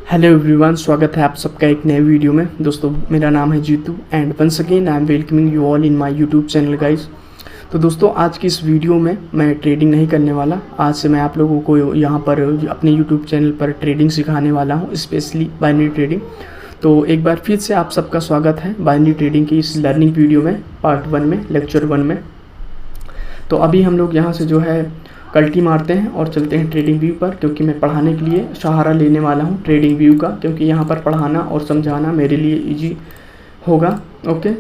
Hello everyone, स्वागत है आप सबका एक नए वीडियो में। दोस्तों, मेरा नाम है Jitu and once again I am welcoming you all in my YouTube channel guys. तो दोस्तों, आज की इस वीडियो में मैं ट्रेडिंग नहीं करने वाला। आज से मैं आप लोगों को यहाँ पर अपने यूट्यूब चैनल पर ट्रेडिंग सिखाने वाला हूँ, स्पेशली बाइनरी ट्रेडिंग। तो एक बार फिर से आप सबका स्वागत है बाइनरी ट्रेडिंग की इस लर्निंग वीडियो में, पार्ट 1 में, लेक्चर 1 में। तो अभी हम लोग यहाँ से जो है कल्टी मारते हैं और चलते हैं ट्रेडिंग व्यू पर, क्योंकि मैं पढ़ाने के लिए सहारा लेने वाला हूँ ट्रेडिंग व्यू का, क्योंकि यहाँ पर पढ़ाना और समझाना मेरे लिए इजी होगा। ओके,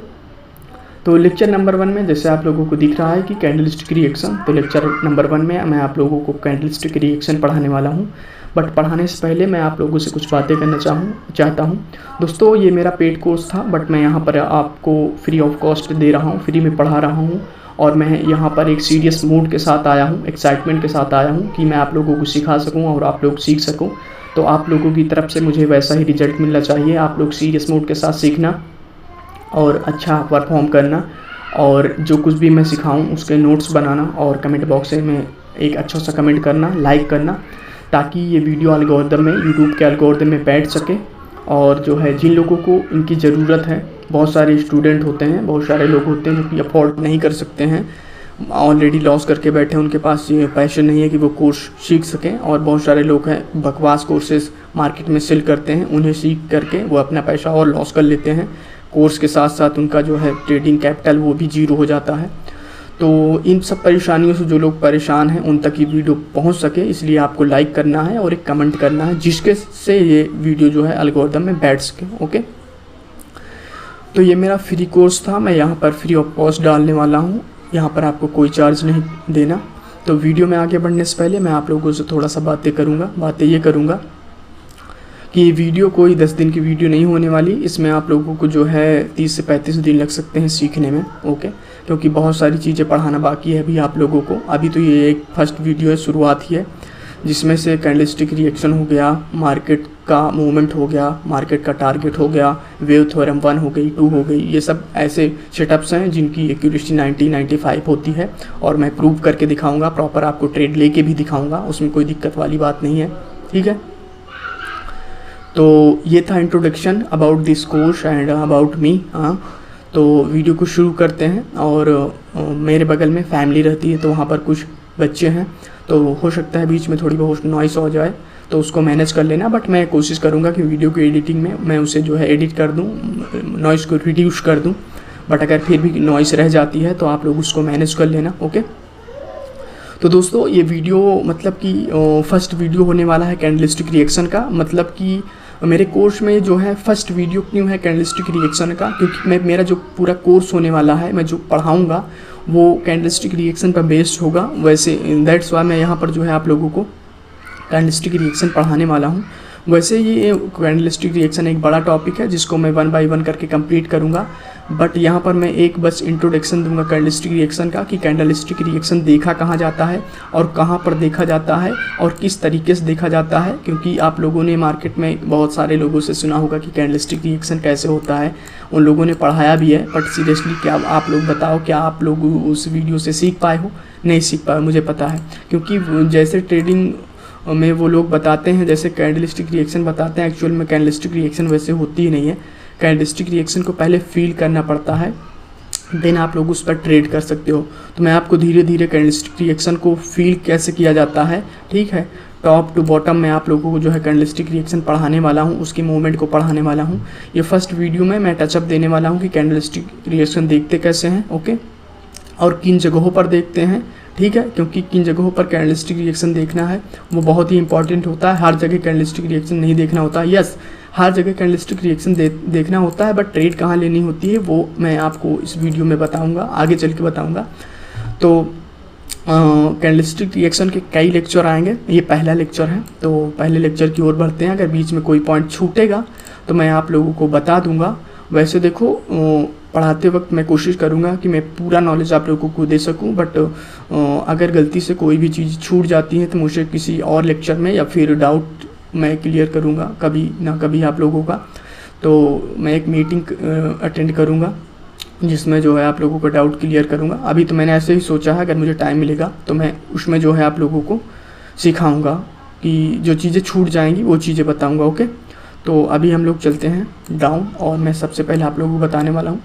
तो लेक्चर नंबर 1 में जैसे आप लोगों को दिख रहा है कि कैंडलस्टिक रिएक्शन, तो लेक्चर नंबर 1 में मैं आप लोगों को कैंडलस्टिक रिएक्शन पढ़ाने वाला हूँ। बट पढ़ाने से पहले मैं आप लोगों से कुछ बातें करना चाहता हूँ। दोस्तों, ये मेरा पेड कोर्स था, बट मैं यहाँ पर आपको फ्री ऑफ कॉस्ट दे रहा हूँ, फ्री में पढ़ा रहा हूँ। और मैं यहाँ पर एक सीरियस मूड के साथ आया हूँ, एक्साइटमेंट के साथ आया हूँ कि मैं आप लोगों को सिखा सकूँ और आप लोग सीख सको। तो आप लोगों की तरफ से मुझे वैसा ही रिजल्ट मिलना चाहिए। आप लोग सीरियस मूड के साथ सीखना और अच्छा परफॉर्म करना, और जो कुछ भी मैं सिखाऊं उसके नोट्स बनाना, और कमेंट बॉक्स में एक अच्छा सा कमेंट करना, लाइक करना, ताकि ये वीडियो एल्गोरिदम में, यूट्यूब के एल्गोरिदम में बैठ सके। और जो है जिन लोगों को इनकी ज़रूरत है, बहुत सारे स्टूडेंट होते हैं, बहुत सारे लोग होते हैं जो कि अफोर्ड नहीं कर सकते हैं, ऑलरेडी लॉस करके बैठे हैं, उनके पास ये पैशन नहीं है कि वो कोर्स सीख सकें। और बहुत सारे लोग हैं बकवास कोर्सेज मार्केट में सेल करते हैं, उन्हें सीख करके वो अपना पैसा और लॉस कर लेते हैं। कोर्स के साथ साथ उनका जो है ट्रेडिंग कैपिटल वो भी जीरो हो जाता है। तो इन सब परेशानियों से जो लोग परेशान हैं उन तक ये वीडियो पहुंच सके, इसलिए आपको लाइक करना है और एक कमेंट करना है, जिसके से ये वीडियो जो है एल्गोरिदम में बैठ सके। ओके, तो ये मेरा फ्री कोर्स था, मैं यहाँ पर फ्री ऑफ कॉस्ट डालने वाला हूँ, यहाँ पर आपको कोई चार्ज नहीं देना। तो वीडियो में आगे बढ़ने से पहले मैं आप लोगों से थोड़ा सा बातें ये करूँगा कि ये वीडियो कोई 10 दिन की वीडियो नहीं होने वाली। इसमें आप लोगों को जो है 30 से 35 दिन लग सकते हैं सीखने में। ओके, क्योंकि बहुत सारी चीज़ें पढ़ाना बाकी है अभी आप लोगों को। अभी तो ये एक फर्स्ट वीडियो है, शुरुआत ही है, जिसमें से कैंडलस्टिक रिएक्शन हो गया, मार्केट का मूवमेंट हो गया, मार्केट का टारगेट हो गया, वेव थ्योरम 1 हो गई, 2 हो गई। ये सब ऐसे सेटअप्स हैं जिनकी एक्यूरेसी 90-95 होती है, और मैं प्रूव करके दिखाऊंगा, प्रॉपर आपको ट्रेड लेके भी दिखाऊंगा, उसमें कोई दिक्कत वाली बात नहीं है। ठीक है, तो ये था introduction about this course and about me. हाँ, तो वीडियो को शुरू करते हैं। और मेरे बगल में फैमिली रहती है, तो वहाँ पर कुछ बच्चे हैं, तो हो सकता है बीच में थोड़ी बहुत नॉइस हो जाए, तो उसको मैनेज कर लेना। बट मैं कोशिश करूँगा कि वीडियो की एडिटिंग में मैं उसे जो है एडिट कर दूँ, नॉइस को रिड्यूस कर दूँ। बट अगर फिर भी नॉइस रह जाती है तो आप लोग उसको मैनेज कर लेना। ओके, तो दोस्तों, ये वीडियो मतलब कि फर्स्ट वीडियो होने वाला है कैंडलस्टिक रिएक्शन का। मतलब कि मेरे कोर्स में जो है फर्स्ट वीडियो क्यों है कैंडलस्टिक रिएक्शन का, क्योंकि मेरा जो पूरा कोर्स होने वाला है, मैं जो पढ़ाऊँगा वो कैंडलस्टिक रिएक्शन पर बेस्ड होगा। वैसे दैट्स वाई मैं यहाँ पर जो है आप लोगों को कैंडलस्टिक रिएक्शन पढ़ाने वाला हूँ। वैसे ये कैंडलस्टिक रिएक्शन एक बड़ा टॉपिक है जिसको मैं 1 बाय 1 करके कंप्लीट करूँगा। बट यहाँ पर मैं एक बस इंट्रोडक्शन दूंगा कैंडलस्टिक रिएक्शन का, कि कैंडलस्टिक रिएक्शन देखा कहाँ जाता है और कहाँ पर देखा जाता है और किस तरीके से देखा जाता है। क्योंकि आप लोगों ने मार्केट में बहुत सारे लोगों से सुना होगा कि कैंडलस्टिक रिएक्शन कैसे होता है, उन लोगों ने पढ़ाया भी है। बट सीरियसली क्या आप लोग बताओ, क्या आप लोग उस वीडियो से सीख पाए हो? नहीं सीख पाए, मुझे पता है। क्योंकि जैसे ट्रेडिंग में वो लोग बताते हैं, जैसे कैंडलस्टिक रिएक्शन बताते हैं, एक्चुअल में कैंडलस्टिक रिएक्शन वैसे होती ही नहीं है। कैंडलस्टिक रिएक्शन को पहले फील करना पड़ता है, देन आप लोग उस पर ट्रेड कर सकते हो। तो मैं आपको धीरे धीरे कैंडलस्टिक रिएक्शन को फील कैसे किया जाता है, ठीक है, टॉप टू बॉटम में आप लोगों को जो है कैंडलस्टिक रिएक्शन पढ़ाने वाला हूँ, उसकी मूवमेंट को पढ़ाने वाला हूँ। ये फर्स्ट वीडियो में मैं टचअप देने वाला हूँ कि कैंडलस्टिक रिएक्शन देखते कैसे हैं। ओके, और किन जगहों पर देखते हैं, ठीक है, क्योंकि किन जगहों पर कैंडलस्टिक रिएक्शन देखना है वो बहुत ही इंपॉर्टेंट होता है। हर जगह कैंडलस्टिक रिएक्शन नहीं देखना होता है। यस, हर जगह कैंडलस्टिक रिएक्शन देखना होता है, बट ट्रेड कहाँ लेनी होती है वो मैं आपको इस वीडियो में बताऊंगा, आगे चल के बताऊंगा। तो कैंडलस्टिक रिएक्शन के कई लेक्चर आएंगे, ये पहला लेक्चर है, तो पहले लेक्चर की ओर बढ़ते हैं। अगर बीच में कोई पॉइंट छूटेगा तो मैं आप लोगों को बता दूंगा। वैसे देखो, पढ़ाते वक्त मैं कोशिश करूँगा कि मैं पूरा नॉलेज आप लोगों को दे सकूँ, बट अगर गलती से कोई भी चीज़ छूट जाती है तो मुझे किसी और लेक्चर में या फिर डाउट मैं क्लियर करूँगा कभी ना कभी आप लोगों का। तो मैं एक मीटिंग अटेंड करूँगा जिसमें जो है आप लोगों का डाउट क्लियर करूँगा। अभी तो मैंने ऐसे ही सोचा है, अगर मुझे टाइम मिलेगा तो मैं उसमें जो है आप लोगों को सिखाऊँगा कि जो चीज़ें छूट जाएंगी वो चीज़ें बताऊँगा। ओके, तो अभी हम लोग चलते हैं डाउन और मैं सबसे पहले आप लोगों को बताने वाला हूँ।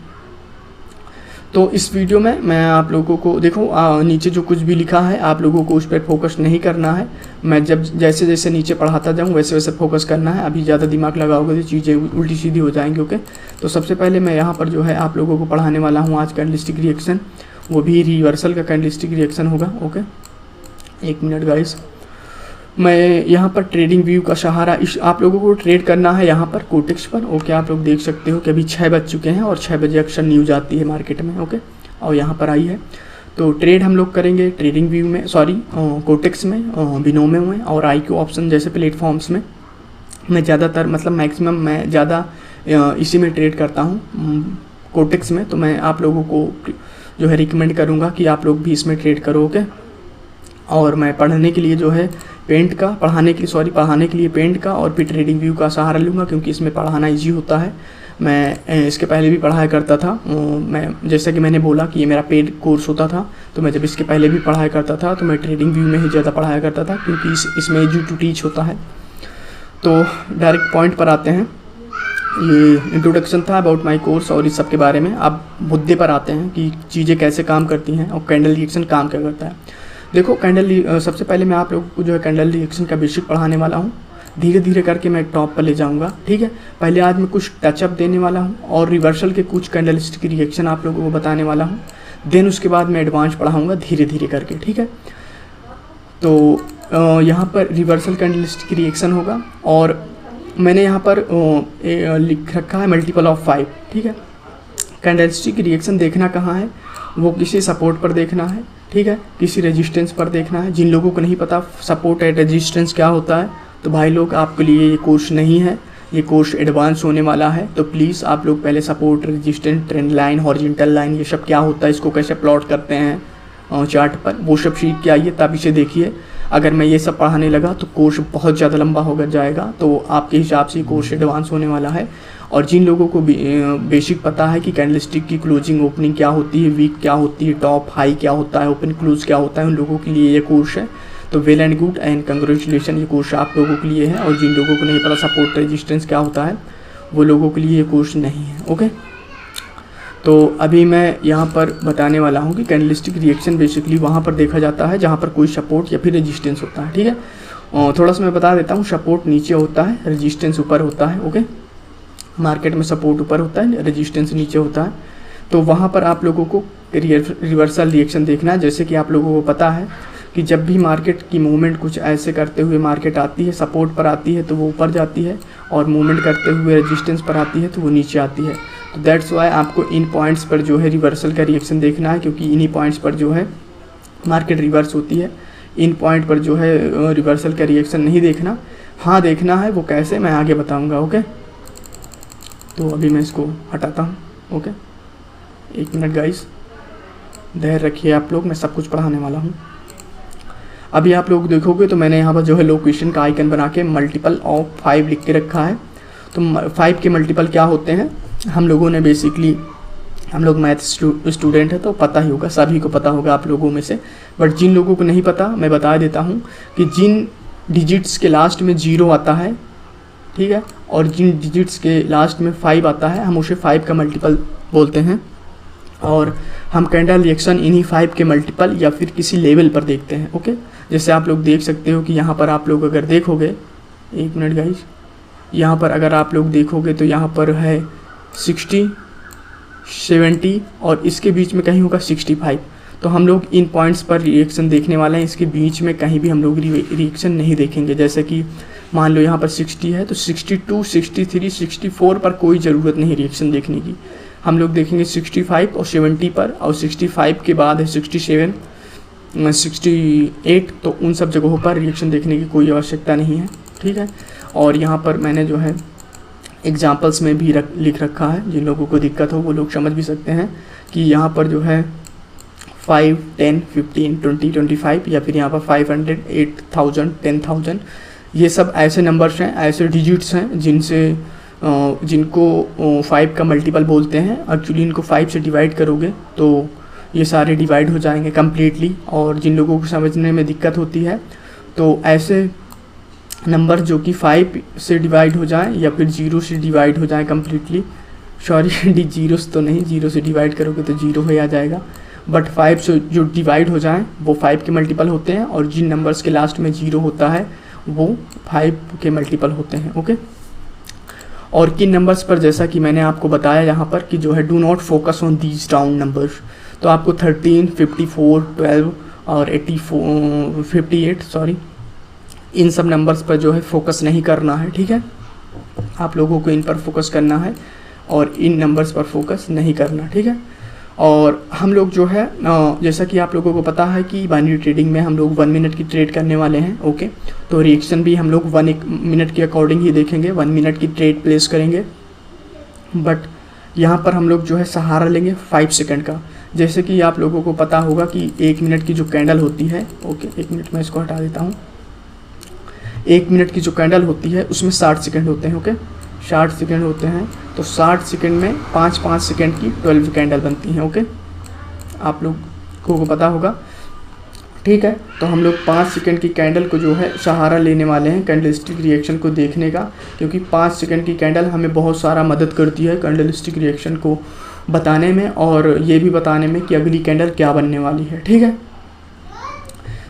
तो इस वीडियो में मैं आप लोगों को देखो नीचे जो कुछ भी लिखा है आप लोगों को उस पर फोकस नहीं करना है। मैं जब जैसे जैसे नीचे पढ़ाता जाऊँ वैसे वैसे फोकस करना है। अभी ज़्यादा दिमाग लगाओगे तो चीज़ें उल्टी सीधी हो जाएंगी। ओके, तो सबसे पहले मैं यहाँ पर जो है आप लोगों को पढ़ाने वाला हूँ आज कैंडलस्टिक रिएक्शन, वो भी रिवर्सल का कैंडलस्टिक रिएक्शन होगा। ओके, एक मिनट गाइस, मैं यहाँ पर ट्रेडिंग व्यू का सहारा इस आप लोगों को ट्रेड करना है यहाँ पर कोटेक्स पर। ओके, आप लोग देख सकते हो कि अभी 6 बज चुके हैं और 6 बजे अक्सर न्यूज़ आती है मार्केट में। ओके, और यहाँ पर आई है तो ट्रेड हम लोग करेंगे ट्रेडिंग व्यू में, सॉरी कोटेक्स में, बिनोमो में और IQ ऑप्शन जैसे प्लेटफॉर्म्स में। मैं ज़्यादातर मतलब मैक्सिमम मैं ज़्यादा इसी में ट्रेड करता हूँ कोटेक्स में। तो मैं आप लोगों को जो है रिकमेंड करूँगा कि आप लोग भी इसमें ट्रेड करो। ओके, और मैं पढ़ने के लिए जो है पढ़ाने के लिए पेंट का और फिर ट्रेडिंग व्यू का सहारा लूँगा, क्योंकि इसमें पढ़ाना इजी होता है। मैं इसके पहले भी पढ़ाया करता था। मैं जैसा कि मैंने बोला कि ये मेरा पेड कोर्स होता था, तो मैं जब इसके पहले भी पढ़ाया करता था तो मैं ट्रेडिंग व्यू में ही ज़्यादा पढ़ाया करता था, क्योंकि इसमें इजी टू टीच होता है। तो डायरेक्ट पॉइंट पर आते हैं। ये इंट्रोडक्शन था अबाउट माई कोर्स और इस सब के बारे में। अब मुद्दे पर आते हैं कि चीज़ें कैसे काम करती हैं और कैंडल रिएक्शन काम क्या करता है। देखो सबसे पहले मैं आप लोगों को जो है कैंडल रिएक्शन का बेसिक पढ़ाने वाला हूँ। धीरे धीरे करके मैं टॉप पर ले जाऊँगा, ठीक है। पहले आज मैं कुछ टचअप देने वाला हूँ और रिवर्सल के कुछ कैंडलस्टिक रिएक्शन आप लोगों को बताने वाला हूँ। देन उसके बाद मैं एडवांस पढ़ाऊँगा धीरे धीरे करके, ठीक है। तो यहाँ पर रिवर्सल कैंडलस्टिक रिएक्शन होगा और मैंने यहाँ पर लिख रखा है मल्टीपल ऑफ 5, ठीक है। कैंडलस्टिक रिएक्शन देखना कहाँ है, वो किसी सपोर्ट पर देखना है, ठीक है, किसी रेजिस्टेंस पर देखना है। जिन लोगों को नहीं पता सपोर्ट एंड रेजिस्टेंस क्या होता है, तो भाई लोग आपके लिए ये कोर्स नहीं है, ये कोर्स एडवांस होने वाला है। तो प्लीज़ आप लोग पहले support, resistance, trend line, horizontal line, ये सब क्या होता है, इसको कैसे प्लॉट करते हैं चार्ट पर, वो सब सीख के आइए, तब इसे देखिए। अगर मैं ये सब पढ़ाने लगा तो कोर्स बहुत ज़्यादा लंबा होकर जाएगा, तो आपके हिसाब से कोर्स एडवांस होने वाला है। और जिन लोगों को बेसिक पता है कि कैंडलस्टिक की क्लोजिंग ओपनिंग क्या होती है, वीक क्या होती है, टॉप हाई क्या होता है, ओपन क्लोज क्या होता है, उन लोगों के लिए ये कोर्स है। तो well and good and congratulation, ये कोर्स आप लोगों के लिए है। और जिन लोगों को नहीं पता सपोर्ट रेजिस्टेंस क्या होता है, वो लोगों के लिए ये कोर्स नहीं है। ओके, तो अभी मैं यहाँ पर बताने वाला हूँ कि कैंडलस्टिक रिएक्शन बेसिकली वहाँ पर देखा जाता है जहाँ पर कोई सपोर्ट या फिर रेजिस्टेंस होता है, ठीक है। और थोड़ा सा मैं बता देता हूँ, सपोर्ट नीचे होता है, रेजिस्टेंस ऊपर होता है। ओके, मार्केट में सपोर्ट ऊपर होता है, रेजिस्टेंस नीचे होता है। तो वहाँ पर आप लोगों को रिवर्सल रिएक्शन देखना है। जैसे कि आप लोगों को पता है कि जब भी मार्केट की मूवमेंट कुछ ऐसे करते हुए मार्केट आती है, सपोर्ट पर आती है तो वो ऊपर जाती है, और मूवमेंट करते हुए रेजिस्टेंस पर आती है तो वो नीचे आती है। तो दैट्स वाई आपको इन पॉइंट्स पर जो है रिवर्सल का रिएक्शन देखना है, क्योंकि इन्हीं पॉइंट्स पर जो है मार्केट रिवर्स होती है। इन पॉइंट पर जो है रिवर्सल का रिएक्शन नहीं देखना, हाँ देखना है, वो कैसे मैं आगे बताऊँगा। ओके, तो अभी मैं इसको हटाता हूँ। ओके, एक मिनट गाइस, धैर्य रखिए आप लोग, मैं सब कुछ पढ़ाने वाला हूँ। अभी आप लोग देखोगे तो मैंने यहाँ पर जो है लोकेशन का आइकन बना के मल्टीपल ऑफ 5 लिख के रखा है। तो 5 के मल्टीपल क्या होते हैं, हम लोगों ने बेसिकली, हम लोग मैथ स्टूडेंट है तो पता ही होगा, सभी को पता होगा आप लोगों में से। बट जिन लोगों को नहीं पता मैं बता देता हूँ कि जिन डिजिट्स के लास्ट में 0 आता है, ठीक है, और जिन डिजिट्स के लास्ट में 5 आता है, हम उसे 5 का मल्टीपल बोलते हैं। और हम कैंडल रिएक्शन इन्हीं 5 के मल्टीपल या फिर किसी लेवल पर देखते हैं। ओके, जैसे आप लोग देख सकते हो कि यहाँ पर आप लोग अगर देखोगे, एक मिनट गाइस, यहाँ पर अगर आप लोग देखोगे तो यहाँ पर है 60, 70 और इसके बीच में कहीं होगा 65। तो हम लोग इन पॉइंट्स पर रिएक्शन देखने वाले हैं, इसके बीच में कहीं भी हम लोग रिएक्शन नहीं देखेंगे। जैसे कि मान लो यहाँ पर 60 है तो 62, 63, 64 पर कोई ज़रूरत नहीं रिएक्शन देखने की। हम लोग देखेंगे 65 और 70 पर, और 65 के बाद है 67, 68, तो उन सब जगहों पर रिएक्शन देखने की कोई आवश्यकता नहीं है, ठीक है। और यहाँ पर मैंने जो है एग्जाम्पल्स में भी लिख रखा है, जिन लोगों को दिक्कत हो वो लोग समझ भी सकते हैं कि यहाँ पर जो है 5, 10, 15, 20, 25 या फिर यहाँ पर 500, 8000, 10,000, ये सब ऐसे नंबर्स हैं, ऐसे डिजिट्स हैं जिनको 5 का मल्टीपल बोलते हैं। एक्चुअली इनको 5 से डिवाइड करोगे तो ये सारे डिवाइड हो जाएंगे कम्प्लीटली। और जिन लोगों को समझने में दिक्कत होती है तो ऐसे नंबर जो कि 5 से डिवाइड हो जाए या फिर 0 से डिवाइड हो जाए कम्प्लीटली, सॉरी जीरो तो नहीं, 0 से डिवाइड करोगे तो 0 ही आ जाएगा, बट 5 से जो डिवाइड हो जाए वो 5 के मल्टीपल होते हैं, और जिन नंबर्स के लास्ट में 0 होता है वो 5 के मल्टीपल होते हैं। ओके, और किन नंबर्स पर, जैसा कि मैंने आपको बताया यहाँ पर कि जो है do not focus on these round numbers, तो आपको 13, 54, 12 और 58 सॉरी, इन सब नंबर्स पर जो है फोकस नहीं करना है। ठीक है, आप लोगों को इन पर फोकस करना है और इन नंबर्स पर फोकस नहीं करना। ठीक है, और हम लोग जो है जैसा कि आप लोगों को पता है कि बाइनरी ट्रेडिंग में हम लोग 1 मिनट की ट्रेड करने वाले हैं। ओके, तो रिएक्शन भी हम लोग 1 मिनट के अकॉर्डिंग ही देखेंगे, 1 मिनट की ट्रेड प्लेस करेंगे, बट यहाँ पर हम लोग जो है सहारा लेंगे 5 सेकंड का। जैसे कि आप लोगों को पता होगा कि 1 मिनट की जो कैंडल होती है, ओके 1 मिनट में इसको हटा देता हूँ, 1 मिनट की जो कैंडल होती है उसमें 60 सेकंड होते हैं। ओके, 60 सेकंड होते हैं, तो 60 सेकंड में 5-5 सेकंड की 12 कैंडल बनती हैं। ओके, आप लोगों को पता होगा। ठीक है, तो हम लोग 5 सेकंड की कैंडल को जो है सहारा लेने वाले हैं कैंडलस्टिक रिएक्शन को देखने का, क्योंकि 5 सेकंड की कैंडल हमें बहुत सारा मदद करती है कैंडलस्टिक रिएक्शन को बताने में, और ये भी बताने में कि अगली कैंडल क्या बनने वाली है। ठीक है,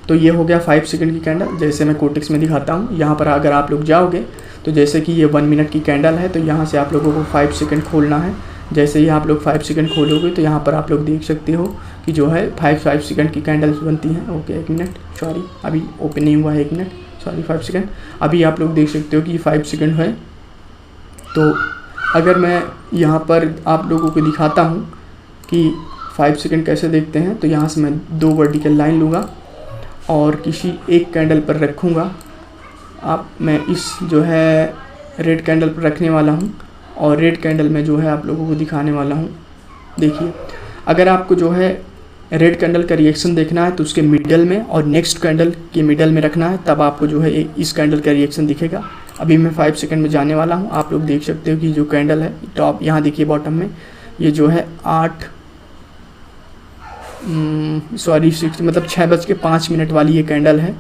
तो ये हो गया 5 सेकंड की कैंडल, जैसे मैं कोटेक्स में दिखाता हूँ। यहाँ पर अगर आप लोग जाओगे तो जैसे कि ये 1 मिनट की कैंडल है, तो यहाँ से आप लोगों को 5 सेकंड खोलना है। जैसे ही आप लोग 5 सेकंड खोलोगे तो यहाँ पर आप लोग देख सकते हो कि जो है 5 सेकंड की कैंडल्स बनती हैं। ओके, 1 मिनट, सॉरी अभी ओपन नहीं हुआ है, 1 मिनट सॉरी 5 सेकंड। अभी आप लोग देख सकते हो कि 5 सेकंड है। तो अगर मैं यहाँ पर आप लोगों को दिखाता हूँ कि 5 सेकंड कैसे देखते हैं, तो यहाँ से मैं 2 वर्टिकल लाइन लूँगा और किसी एक कैंडल पर रखूँगा। मैं इस जो है रेड कैंडल पर रखने वाला हूँ, और रेड कैंडल में जो है आप लोगों को दिखाने वाला हूँ। देखिए, अगर आपको जो है रेड कैंडल का रिएक्शन देखना है तो उसके मिडल में और नेक्स्ट कैंडल के मिडल में रखना है, तब आपको जो है इस कैंडल का रिएक्शन दिखेगा। अभी मैं 5 सेकंड में जाने वाला हूँ। आप लोग देख सकते हो कि जो कैंडल है टॉप, यहाँ देखिए बॉटम में, ये जो है 6:05 वाली ये कैंडल है,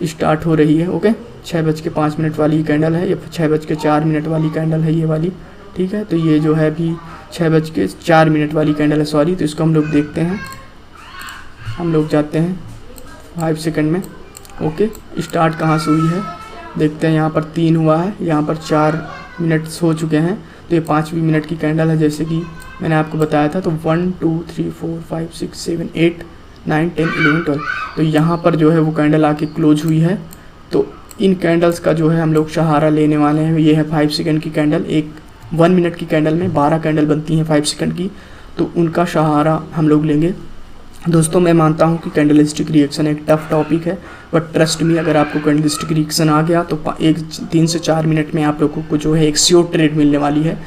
स्टार्ट हो रही है। ओके, 6:05 वाली ये कैंडल है, ये 6:04 वाली कैंडल है ये वाली। ठीक है, तो ये जो है अभी 6:04 वाली कैंडल है, सॉरी। तो इसको हम लोग देखते हैं, हम लोग जाते हैं 5 सेकंड में। ओके, स्टार्ट कहाँ से हुई है देखते हैं। यहाँ पर 3 हुआ है, यहाँ पर 4 मिनट हो चुके हैं, तो ये 5वीं मिनट की कैंडल है, जैसे कि मैंने आपको बताया था। तो 1 2 3 4 5 6 7 8 9 10 11 12, तो यहाँ पर जो है वो कैंडल आके क्लोज हुई है। तो इन कैंडल्स का जो है हम लोग सहारा लेने वाले हैं। ये है 5 सेकंड की कैंडल। 1 मिनट की कैंडल में 12 कैंडल बनती हैं 5 सेकंड की, तो उनका सहारा हम लोग लेंगे। दोस्तों, मैं मानता हूं कि कैंडलस्टिक रिएक्शन एक टफ टॉपिक है, बट ट्रस्ट मी, अगर आपको कैंडलस्टिक रिएक्शन आ गया तो 3 से 4 मिनट में आप लोगों को जो है एक श्योर ट्रेड मिलने वाली है।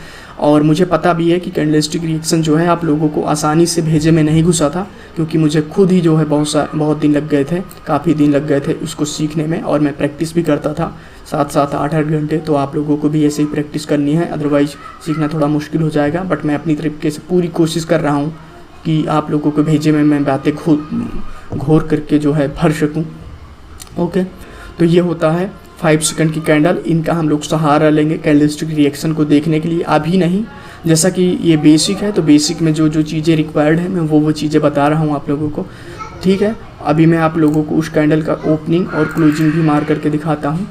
और मुझे पता भी है कि कैंडलस्टिक रिएक्शन जो है आप लोगों को आसानी से भेजे में नहीं घुसा था, क्योंकि मुझे खुद ही जो है बहुत दिन लग गए थे, काफ़ी दिन लग गए थे उसको सीखने में, और मैं प्रैक्टिस भी करता था 7-7 8-8 घंटे। तो आप लोगों को भी ऐसे ही प्रैक्टिस करनी है, अदरवाइज सीखना थोड़ा मुश्किल हो जाएगा। बट मैं अपनी तरीके से पूरी कोशिश कर रहा हूँ कि आप लोगों को भेजे में मैं बातें घोर करके जो है भर सकूँ। ओके, तो ये होता है 5 सेकंड की कैंडल। इनका हम लोग सहारा लेंगे कैंडलस्टिक रिएक्शन को देखने के लिए। अभी नहीं, जैसा कि ये बेसिक है, तो बेसिक में जो चीज़ें रिक्वायर्ड है मैं वो चीज़ें बता रहा हूँ आप लोगों को। ठीक है, अभी मैं आप लोगों को उस कैंडल का ओपनिंग और क्लोजिंग भी मार करके दिखाता हूँ।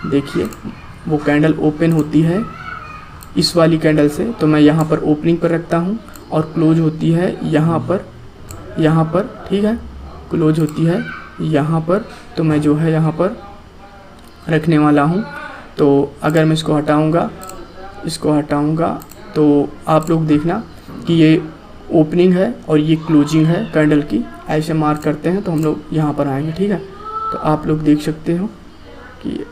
देखिए, वो कैंडल ओपन होती है इस वाली कैंडल से, तो मैं यहाँ पर ओपनिंग पर रखता हूँ, और क्लोज होती है यहाँ पर। ठीक है, क्लोज होती है यहाँ पर, तो मैं जो है यहाँ पर रखने वाला हूँ। तो अगर मैं इसको हटाऊँगा तो आप लोग देखना कि ये ओपनिंग है और ये क्लोजिंग है कैंडल की। ऐसे मार्क करते हैं तो हम लोग यहाँ पर आएंगे। ठीक है, तो आप लोग देख सकते हो कि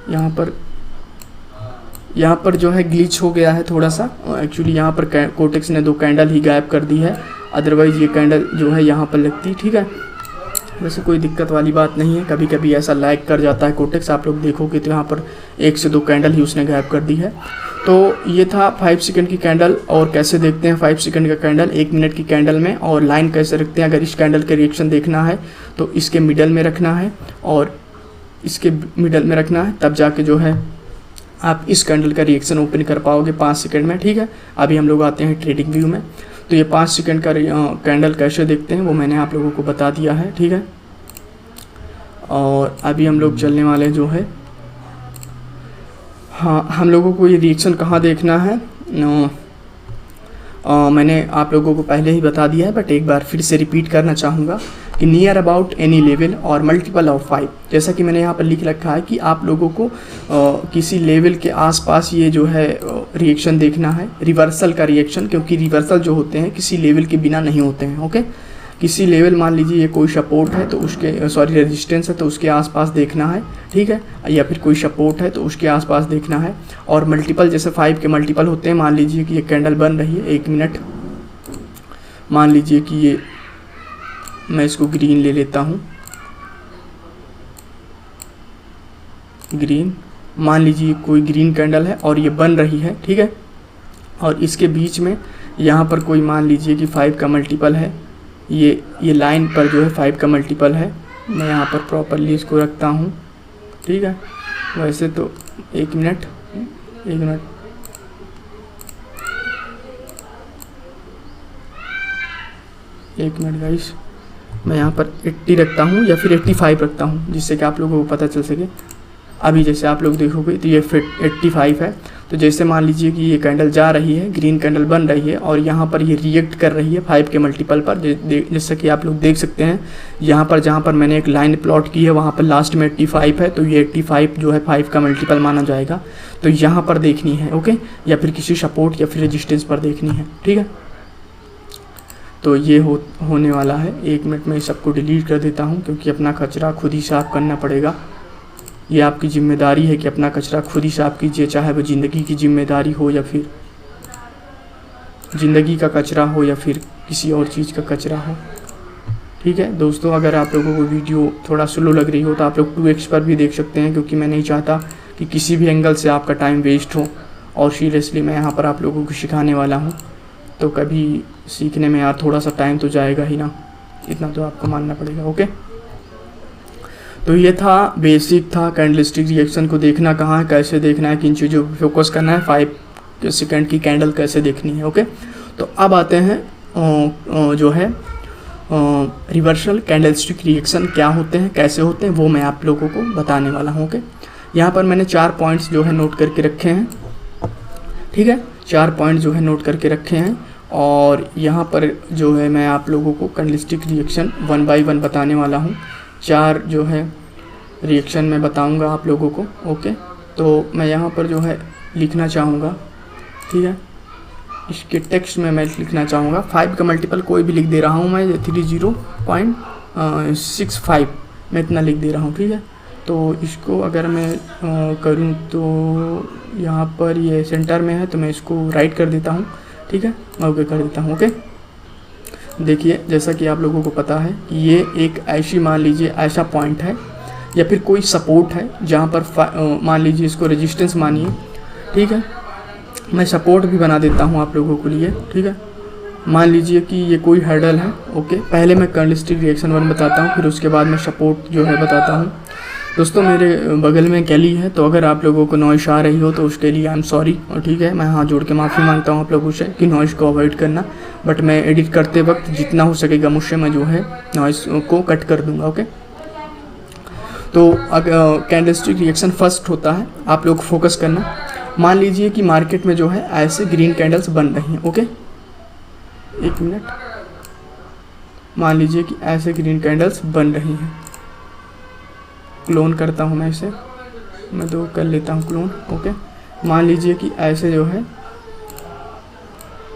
यहाँ पर जो है ग्लिच हो गया है थोड़ा सा। एक्चुअली यहाँ पर कोटेक्स ने 2 कैंडल ही गायब कर दी है, अदरवाइज़ ये कैंडल जो है यहाँ पर लगती। ठीक है, वैसे कोई दिक्कत वाली बात नहीं है, कभी कभी ऐसा लैग कर जाता है कोटेक्स। आप लोग देखोगे तो यहाँ पर 1 से 2 कैंडल ही उसने गायब कर दी है। तो ये था 5 सेकंड की कैंडल। और कैसे देखते हैं 5 सेकंड का कैंडल 1 मिनट की कैंडल में, और लाइन कैसे रखते हैं। अगर इस कैंडल का रिएक्शन देखना है तो इसके मिडल में रखना है, और इसके मिडल में रखना है, तब जाके जो है आप इस कैंडल का रिएक्शन ओपन कर पाओगे 5 सेकंड में, ठीक है। अभी हम लोग आते हैं ट्रेडिंग व्यू में। तो ये 5 सेकंड का कैंडल कैसे देखते हैं वो मैंने आप लोगों को बता दिया है, ठीक है। और अभी हम लोग चलने वाले जो है, हाँ, हम लोगों को ये रिएक्शन कहाँ देखना है, मैंने आप लोगों को पहले ही बता दिया है, बट एक बार फिर से रिपीट करना चाहूँगा कि नियर अबाउट एनी लेवल और मल्टीपल ऑफ 5। जैसा कि मैंने यहाँ पर लिख रखा है कि आप लोगों को किसी लेवल के आसपास ये जो है रिएक्शन देखना है, रिवर्सल का रिएक्शन, क्योंकि रिवर्सल जो होते हैं किसी लेवल के बिना नहीं होते हैं, ओके। किसी लेवल, मान लीजिए ये कोई सपोर्ट है तो उसके रेजिस्टेंस है तो उसके आसपास देखना है, ठीक है, या फिर कोई सपोर्ट है तो उसके आसपास देखना है। और मल्टीपल, जैसे 5 के मल्टीपल होते हैं, मान लीजिए कि ये कैंडल बन रही है, 1 मिनट, मान लीजिए कि ये, मैं इसको ग्रीन ले लेता हूँ, ग्रीन, मान लीजिए कोई ग्रीन कैंडल है और ये बन रही है, ठीक है। और इसके बीच में यहाँ पर कोई, मान लीजिए कि 5 का मल्टीपल है, ये लाइन पर जो है 5 का मल्टीपल है। मैं यहाँ पर प्रॉपरली इसको रखता हूँ, ठीक है। वैसे तो 1 मिनट, 1 मिनट, गाइस, मैं यहाँ पर 80 रखता हूँ या फिर 85 रखता हूँ, जिससे कि आप लोगों को पता चल सके। अभी जैसे आप लोग देखोगे तो ये 85 है। तो जैसे मान लीजिए कि ये कैंडल जा रही है, ग्रीन कैंडल बन रही है और यहाँ पर ये रिएक्ट कर रही है 5 के मल्टीपल पर, जैसा कि आप लोग देख सकते हैं यहाँ पर, जहाँ पर मैंने एक लाइन प्लॉट की है वहाँ पर लास्ट में 85 है, तो ये 85 जो है 5 का मल्टीपल माना जाएगा। तो यहाँ पर देखनी है, ओके, या फिर किसी सपोर्ट या फिर रेजिस्टेंस पर देखनी है, ठीक है। तो ये होने वाला है। 1 मिनट में सबको डिलीट कर देता हूँ, क्योंकि अपना कचरा खुद ही साफ़ करना पड़ेगा। ये आपकी जिम्मेदारी है कि अपना कचरा खुद ही साफ़ कीजिए, चाहे वो ज़िंदगी की जिम्मेदारी हो या फिर ज़िंदगी का कचरा हो या फिर किसी और चीज़ का कचरा हो, ठीक है। दोस्तों, अगर आप लोगों को वीडियो थोड़ा स्लो लग रही हो तो आप लोग 2x पर भी देख सकते हैं, क्योंकि मैं नहीं चाहता कि किसी भी एंगल से आपका टाइम वेस्ट हो। और सीरियसली मैं यहाँ पर आप लोगों को सिखाने वाला हूँ, तो कभी सीखने में यार थोड़ा सा टाइम तो जाएगा ही ना, इतना तो आपको मानना पड़ेगा, ओके। तो ये था, बेसिक था कैंडलस्टिक रिएक्शन को देखना कहाँ है, कैसे देखना है, किन चीज़ों पर फोकस करना है, 5 सेकंड की कैंडल कैसे देखनी है, ओके। तो अब आते हैं जो है रिवर्सल कैंडलस्टिक रिएक्शन क्या होते हैं, कैसे होते हैं, वो मैं आप लोगों को बताने वाला हूँ, ओके। यहाँ पर मैंने 4 पॉइंट्स जो है नोट करके रखे हैं, ठीक है, 4 पॉइंट जो है नोट करके रखे हैं। और यहाँ पर जो है मैं आप लोगों को कैंडलस्टिक रिएक्शन 1 बाय 1 बताने वाला हूँ। 4 जो है रिएक्शन मैं बताऊँगा आप लोगों को, ओके। तो मैं यहाँ पर जो है लिखना चाहूँगा, ठीक है, इसके टेक्स्ट में मैं लिखना चाहूँगा 5 का मल्टीपल कोई भी लिख दे रहा हूँ मैं, 30.65 मैं इतना लिख दे रहा हूँ, ठीक है। तो इसको अगर मैं करूँ तो यहाँ पर ये सेंटर में है, तो मैं इसको राइट कर देता हूँ, ठीक है, ओके कर देता हूँ, ओके। देखिए, जैसा कि आप लोगों को पता है कि ये एक ऐसी, मान लीजिए ऐसा पॉइंट है या फिर कोई सपोर्ट है जहाँ पर मान लीजिए इसको रेजिस्टेंस मानिए, ठीक है। मैं सपोर्ट भी बना देता हूँ आप लोगों के लिए, ठीक है। मान लीजिए कि ये कोई हर्डल है, ओके। पहले मैं कैंडलस्टिक रिएक्शन 1 बताता हूँ, फिर उसके बाद मैं सपोर्ट जो है बताता हूँ। दोस्तों, मेरे बगल में गली है, तो अगर आप लोगों को नॉइस आ रही हो तो उसके लिए आई एम सॉरी, और ठीक है, मैं हाथ जोड़ के माफ़ी मांगता हूँ आप लोगों से कि नॉइस को अवॉइड करना। बट मैं एडिट करते वक्त जितना हो सकेगा मुझसे मैं जो है नॉइस को कट कर दूँगा, ओके। तो कैंडलस्टिक रिएक्शन फर्स्ट होता है, आप लोग फोकस करना। मान लीजिए कि मार्केट में जो है ऐसे ग्रीन कैंडल्स बन रही हैं, ओके। 1 मिनट, मान लीजिए कि ऐसे ग्रीन कैंडल्स बन रही हैं। क्लोन करता हूँ मैं इसे, मैं तो कर लेता हूँ क्लोन, ओके। मान लीजिए कि ऐसे जो है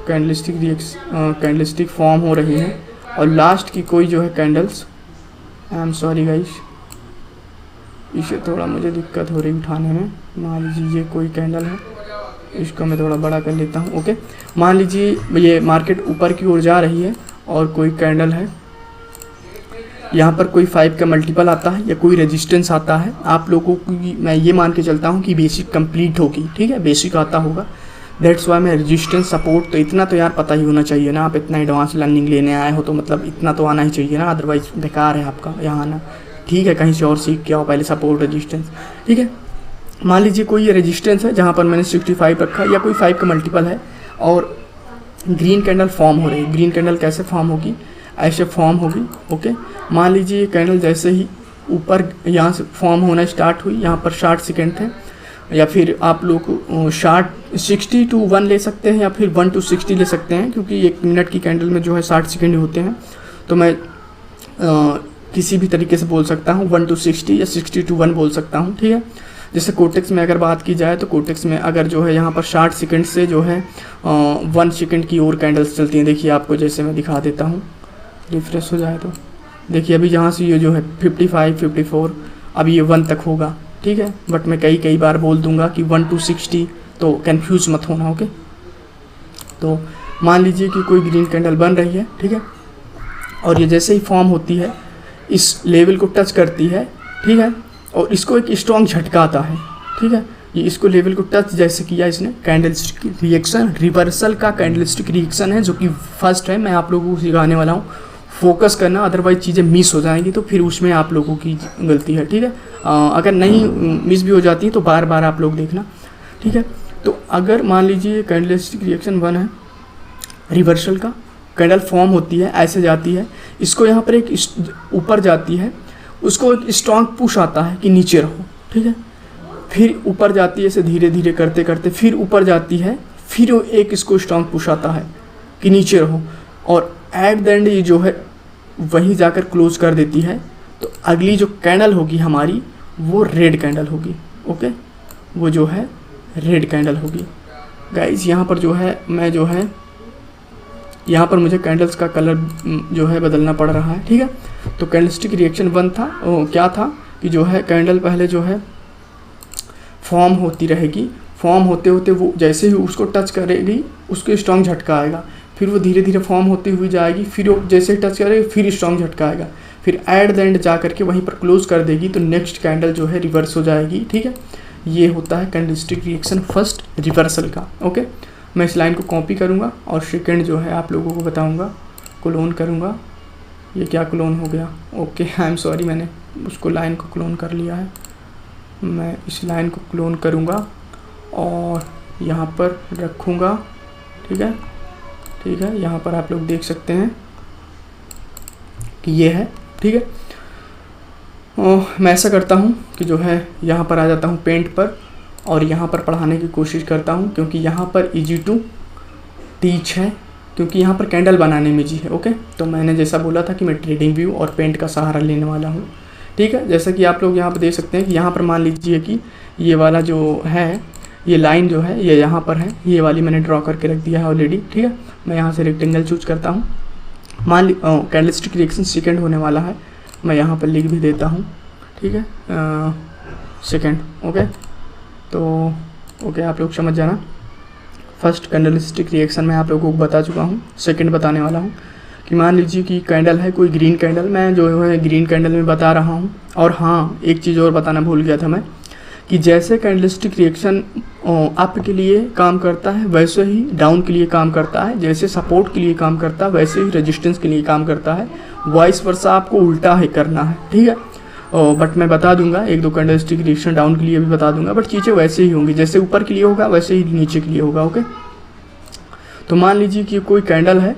कैंडलस्टिक फॉर्म हो रही है और लास्ट की कोई जो है candles, I am sorry guys, इसे थोड़ा मुझे दिक्कत हो रही उठाने में। मान लीजिए ये कोई कैंडल है, इसको मैं थोड़ा बड़ा कर लेता हूँ, ओके। मान लीजिए ये मार्केट ऊपर की ओर जा रही है और कोई कैंडल है, यहाँ पर कोई 5 का मल्टीपल आता है या कोई रेजिस्टेंस आता है। आप लोगों की मैं ये मान के चलता हूँ कि बेसिक कंप्लीट होगी, ठीक है, बेसिक आता होगा, दैट्स वाई मैं रेजिस्टेंस सपोर्ट, तो इतना तो यार पता ही होना चाहिए ना। आप इतना एडवांस लर्निंग लेने आए हो तो मतलब इतना तो आना ही चाहिए ना, अदरवाइज बेकार है आपका यहाँ आना, ठीक है, कहीं से और सीख के आओ पहले सपोर्ट रेजिस्टेंस। ठीक है, मान लीजिए कोई ये रेजिस्टेंस है जहाँ पर मैंने 65 रखा या कोई 5 का मल्टीपल है और ग्रीन कैंडल फॉर्म हो रही है। ग्रीन कैंडल कैसे फॉर्म होगी, ऐसे फॉर्म होगी। ओके, मान लीजिए ये कैंडल जैसे ही ऊपर यहाँ से फॉर्म होना स्टार्ट हुई, यहाँ पर 60 सेकेंड थे, या फिर आप लोग शार्ट 60 to 1 ले सकते हैं या फिर 1 to 60 ले सकते हैं, क्योंकि 1 मिनट की कैंडल में जो है 60 सेकेंड होते हैं। तो मैं किसी भी तरीके से बोल सकता हूँ 1 to 60 या 60 to 1 बोल सकता हूँ। ठीक है, जैसे कोटेक्स में अगर बात की जाए तो कोटेक्स में अगर जो है यहाँ पर 60 सेकेंड से जो है 1 सेकेंड की और कैंडल्स चलती हैं। देखिए आपको जैसे मैं दिखा देता हूँ, रिफ्रेश हो जाए तो देखिए अभी जहाँ से ये जो है 55, 54, अब ये 1 तक होगा। ठीक है, बट मैं कई बार बोल दूंगा कि 1 to 60, तो कंफ्यूज मत होना। ओके, तो मान लीजिए कि कोई ग्रीन कैंडल बन रही है। ठीक है, और ये जैसे ही फॉर्म होती है इस लेवल को टच करती है। ठीक है, और इसको एक स्ट्रॉन्ग झटका आता है। ठीक है, ये इसको लेवल को टच जैसे किया इसने, कैंडलस्टिक रिएक्शन, रिवर्सल का कैंडलस्टिक रिएक्शन है जो कि फर्स्ट है। मैं आप लोगों को सिखाने वाला हूँ, फोकस करना, अदरवाइज चीज़ें मिस हो जाएंगी तो फिर उसमें आप लोगों की गलती है। ठीक है, अगर नहीं मिस भी हो जाती है तो बार बार आप लोग देखना। ठीक है, तो अगर मान लीजिए कैंडलस्टिक रिएक्शन 1 है, रिवर्सल का कैंडल फॉर्म होती है, ऐसे जाती है, इसको यहाँ पर एक ऊपर जाती है, उसको एक स्ट्रॉन्ग पुश आता है कि नीचे रहो। ठीक है, फिर ऊपर जाती है, ऐसे धीरे धीरे करते करते फिर ऊपर जाती है, फिर एक इसको स्ट्रॉन्ग पुश आता है कि नीचे रहो, और एट द एंड ये जो है वहीं जाकर क्लोज कर देती है। तो अगली जो कैंडल होगी हमारी वो रेड कैंडल होगी। ओके, वो जो है रेड कैंडल होगी। गाइज यहाँ पर जो है मैं जो है यहाँ पर मुझे कैंडल्स का कलर जो है बदलना पड़ रहा है। ठीक है, तो कैंडलस्टिक रिएक्शन 1 था, क्या था कि जो है कैंडल पहले जो है फॉर्म होती रहेगी, फॉर्म होते होते वो जैसे ही उसको टच करेगी उसको स्ट्रॉन्ग झटका आएगा, फिर वो धीरे धीरे फॉर्म होती हुई जाएगी, फिर वो जैसे ही टच करेगी फिर स्ट्रॉन्ग झटका आएगा, फिर एट द एंड जा करके वहीं पर क्लोज कर देगी, तो नेक्स्ट कैंडल जो है रिवर्स हो जाएगी। ठीक है, ये होता है कैंडलस्टिक रिएक्शन फर्स्ट रिवर्सल का। ओके, मैं इस लाइन को कॉपी करूँगा और सेकेंड जो है आप लोगों को बताऊँगा, क्लोन करूँगा। ये क्या क्लोन हो गया, ओके आई एम सॉरी, मैंने उसको लाइन को क्लोन कर लिया है। मैं इस लाइन को क्लोन करूँगा और यहाँ पर रखूँगा। ठीक है, ठीक है, यहाँ पर आप लोग देख सकते हैं कि ये है। ठीक है, मैं ऐसा करता हूँ कि जो है यहाँ पर आ जाता हूँ पेंट पर और यहाँ पर पढ़ाने की कोशिश करता हूँ, क्योंकि यहाँ पर ईजी टू टीच है, क्योंकि यहाँ पर कैंडल बनाने में ईजी है। ओके, तो मैंने जैसा बोला था कि मैं ट्रेडिंग व्यू और पेंट का सहारा लेने वाला हूँ। ठीक है, जैसा कि आप लोग यहाँ पर देख सकते हैं कि यहाँ पर मान लीजिए कि ये वाला जो है, ये लाइन जो है ये यहाँ पर है, ये वाली मैंने ड्रॉ करके रख दिया है ऑलरेडी। ठीक है, मैं यहाँ से रेक्टेंगल चूज करता हूँ। मान ली कैंडलस्टिक रिएक्शन सेकेंड होने वाला है, मैं यहाँ पर लिख भी देता हूँ। ठीक है, सेकेंड। ओके, तो ओके आप लोग समझ जाना। फर्स्ट कैंडलस्टिक रिएक्शन मैं आप लोगों को बता चुका हूँ, सेकंड बताने वाला हूँ कि मान लीजिए कि कैंडल है कोई ग्रीन कैंडल, मैं जो है ग्रीन कैंडल में बता रहा हूँ। और हाँ, एक चीज़ और बताना भूल गया था मैं कि जैसे कैंडलस्टिक रिएक्शन अप के लिए काम करता है वैसे ही डाउन के लिए काम करता है, जैसे सपोर्ट के लिए काम करता है वैसे ही रेजिस्टेंस के लिए काम करता है, वाइस वर्सा आपको उल्टा ही करना है। ठीक है, बट मैं बता दूंगा, एक दो कैंडलस्टिक रिएक्शन डाउन के लिए भी बता दूंगा, बट चीज़ें वैसे ही होंगी, जैसे ऊपर के लिए होगा वैसे ही नीचे के लिए होगा। ओके, तो मान लीजिए कि कोई कैंडल है,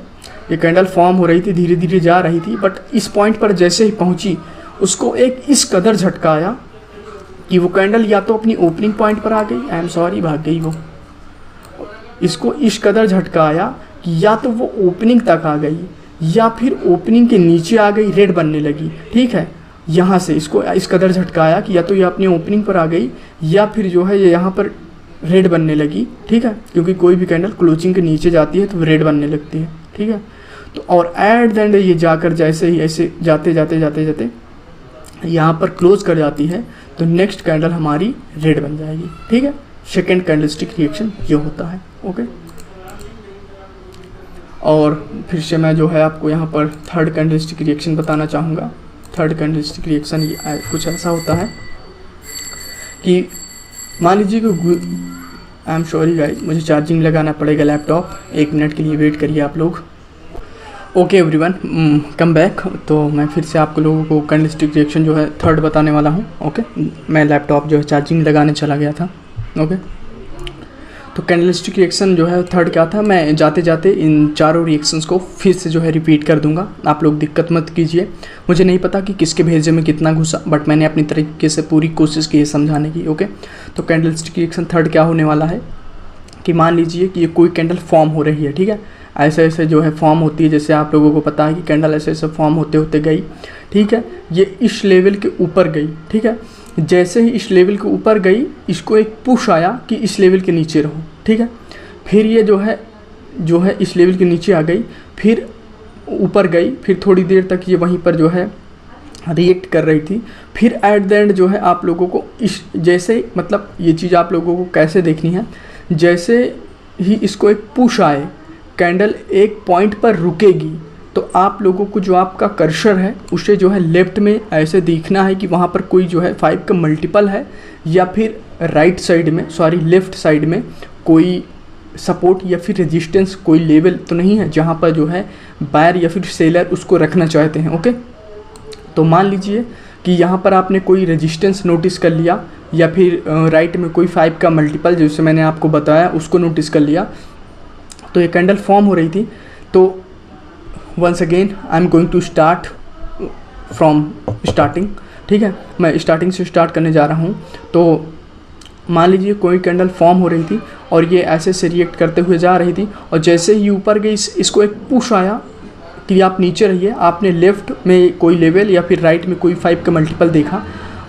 ये कैंडल फॉर्म हो रही थी, धीरे धीरे जा रही थी, बट इस पॉइंट पर जैसे ही पहुंची उसको एक इस कदर झटका आया कि वो कैंडल या तो अपनी ओपनिंग पॉइंट पर आ गई, आई एम सॉरी भाग गई वो, इसको इस कदर झटका आया कि या तो वो ओपनिंग तक आ गई या फिर ओपनिंग के नीचे आ गई, रेड बनने लगी। ठीक है, यहाँ से इसको इस कदर झटका आया कि या तो ये अपनी ओपनिंग पर आ गई या फिर जो है ये यहाँ पर रेड बनने लगी। ठीक है, क्योंकि कोई भी कैंडल क्लोजिंग के नीचे जाती है तो रेड बनने लगती है। ठीक है, तो और एट द एंड ये जाकर जैसे ही ऐसे जाते जाते जाते जाते यहाँ पर क्लोज कर जाती है, तो नेक्स्ट कैंडल हमारी रेड बन जाएगी। ठीक है, सेकेंड कैंडलस्टिक रिएक्शन ये होता है। ओके, और फिर से मैं जो है आपको यहाँ पर थर्ड कैंडलस्टिक रिएक्शन बताना चाहूँगा। थर्ड कैंडलस्टिक रिएक्शन ये कुछ ऐसा होता है कि मान लीजिए कि आई एम सॉरी गाइस, मुझे चार्जिंग लगाना पड़ेगा लैपटॉप, 1 मिनट के लिए वेट करिए आप लोग। Okay everyone, come back. तो मैं फिर से आप लोगों को कैंडलस्टिक रिएक्शन जो है थर्ड बताने वाला हूँ। ओके, मैं लैपटॉप जो है चार्जिंग लगाने चला गया था। ओके, तो कैंडलस्टिक रिएक्शन जो है थर्ड क्या था, मैं जाते जाते इन चारों रिएक्शंस को फिर से जो है रिपीट कर दूंगा। आप लोग दिक्कत मत कीजिए। मुझे नहीं पता कि किसके भेजे में कितना घुसा, बट मैंने अपनी तरीके से पूरी कोशिश की है समझाने की। ओके, तो कैंडलस्टिक रिएक्शन थर्ड क्या होने वाला है कि मान लीजिए कि ये कोई कैंडल फॉर्म हो रही है। ठीक है, ऐसे ऐसे जो है फॉर्म होती है, जैसे आप लोगों को पता है कि कैंडल ऐसे ऐसे फॉर्म होते होते गई। ठीक है, ये इस लेवल के ऊपर गई। ठीक है, जैसे ही इस लेवल के ऊपर गई, इसको एक पुश आया कि इस लेवल के नीचे रहो। ठीक है, फिर ये जो है इस लेवल के नीचे आ गई, फिर ऊपर गई, फिर थोड़ी देर तक ये वहीं पर जो है रिएक्ट कर रही थी। फिर एट द एंड जो है आप लोगों को इस जैसे, मतलब ये चीज़ आप लोगों को कैसे देखनी है, जैसे ही इसको एक पुश आए, कैंडल एक पॉइंट पर रुकेगी, तो आप लोगों को जो आपका कर्सर है उसे जो है लेफ्ट में ऐसे देखना है कि वहाँ पर कोई जो है 5 का मल्टीपल है, या फिर राइट साइड में, सॉरी लेफ़्ट साइड में कोई सपोर्ट या फिर रेजिस्टेंस, कोई लेवल तो नहीं है जहाँ पर जो है बायर या फिर सेलर उसको रखना चाहते हैं। ओके, तो मान लीजिए कि यहाँ पर आपने कोई रेजिस्टेंस नोटिस कर लिया, या फिर राइट में कोई 5 का मल्टीपल जैसे मैंने आपको बताया उसको नोटिस कर लिया, तो ये कैंडल फॉर्म हो रही थी। तो once again I am going to start from starting. ठीक है, मैं स्टार्टिंग से स्टार्ट करने जा रहा हूँ। तो मान लीजिए कोई कैंडल फॉर्म हो रही थी और ये ऐसे से रिएक्ट करते हुए जा रही थी, और जैसे ही ऊपर गई इसको एक पुश आया कि आप नीचे रहिए। आपने लेफ़्ट में कोई लेवल या फिर राइट में कोई 5 का मल्टीपल देखा,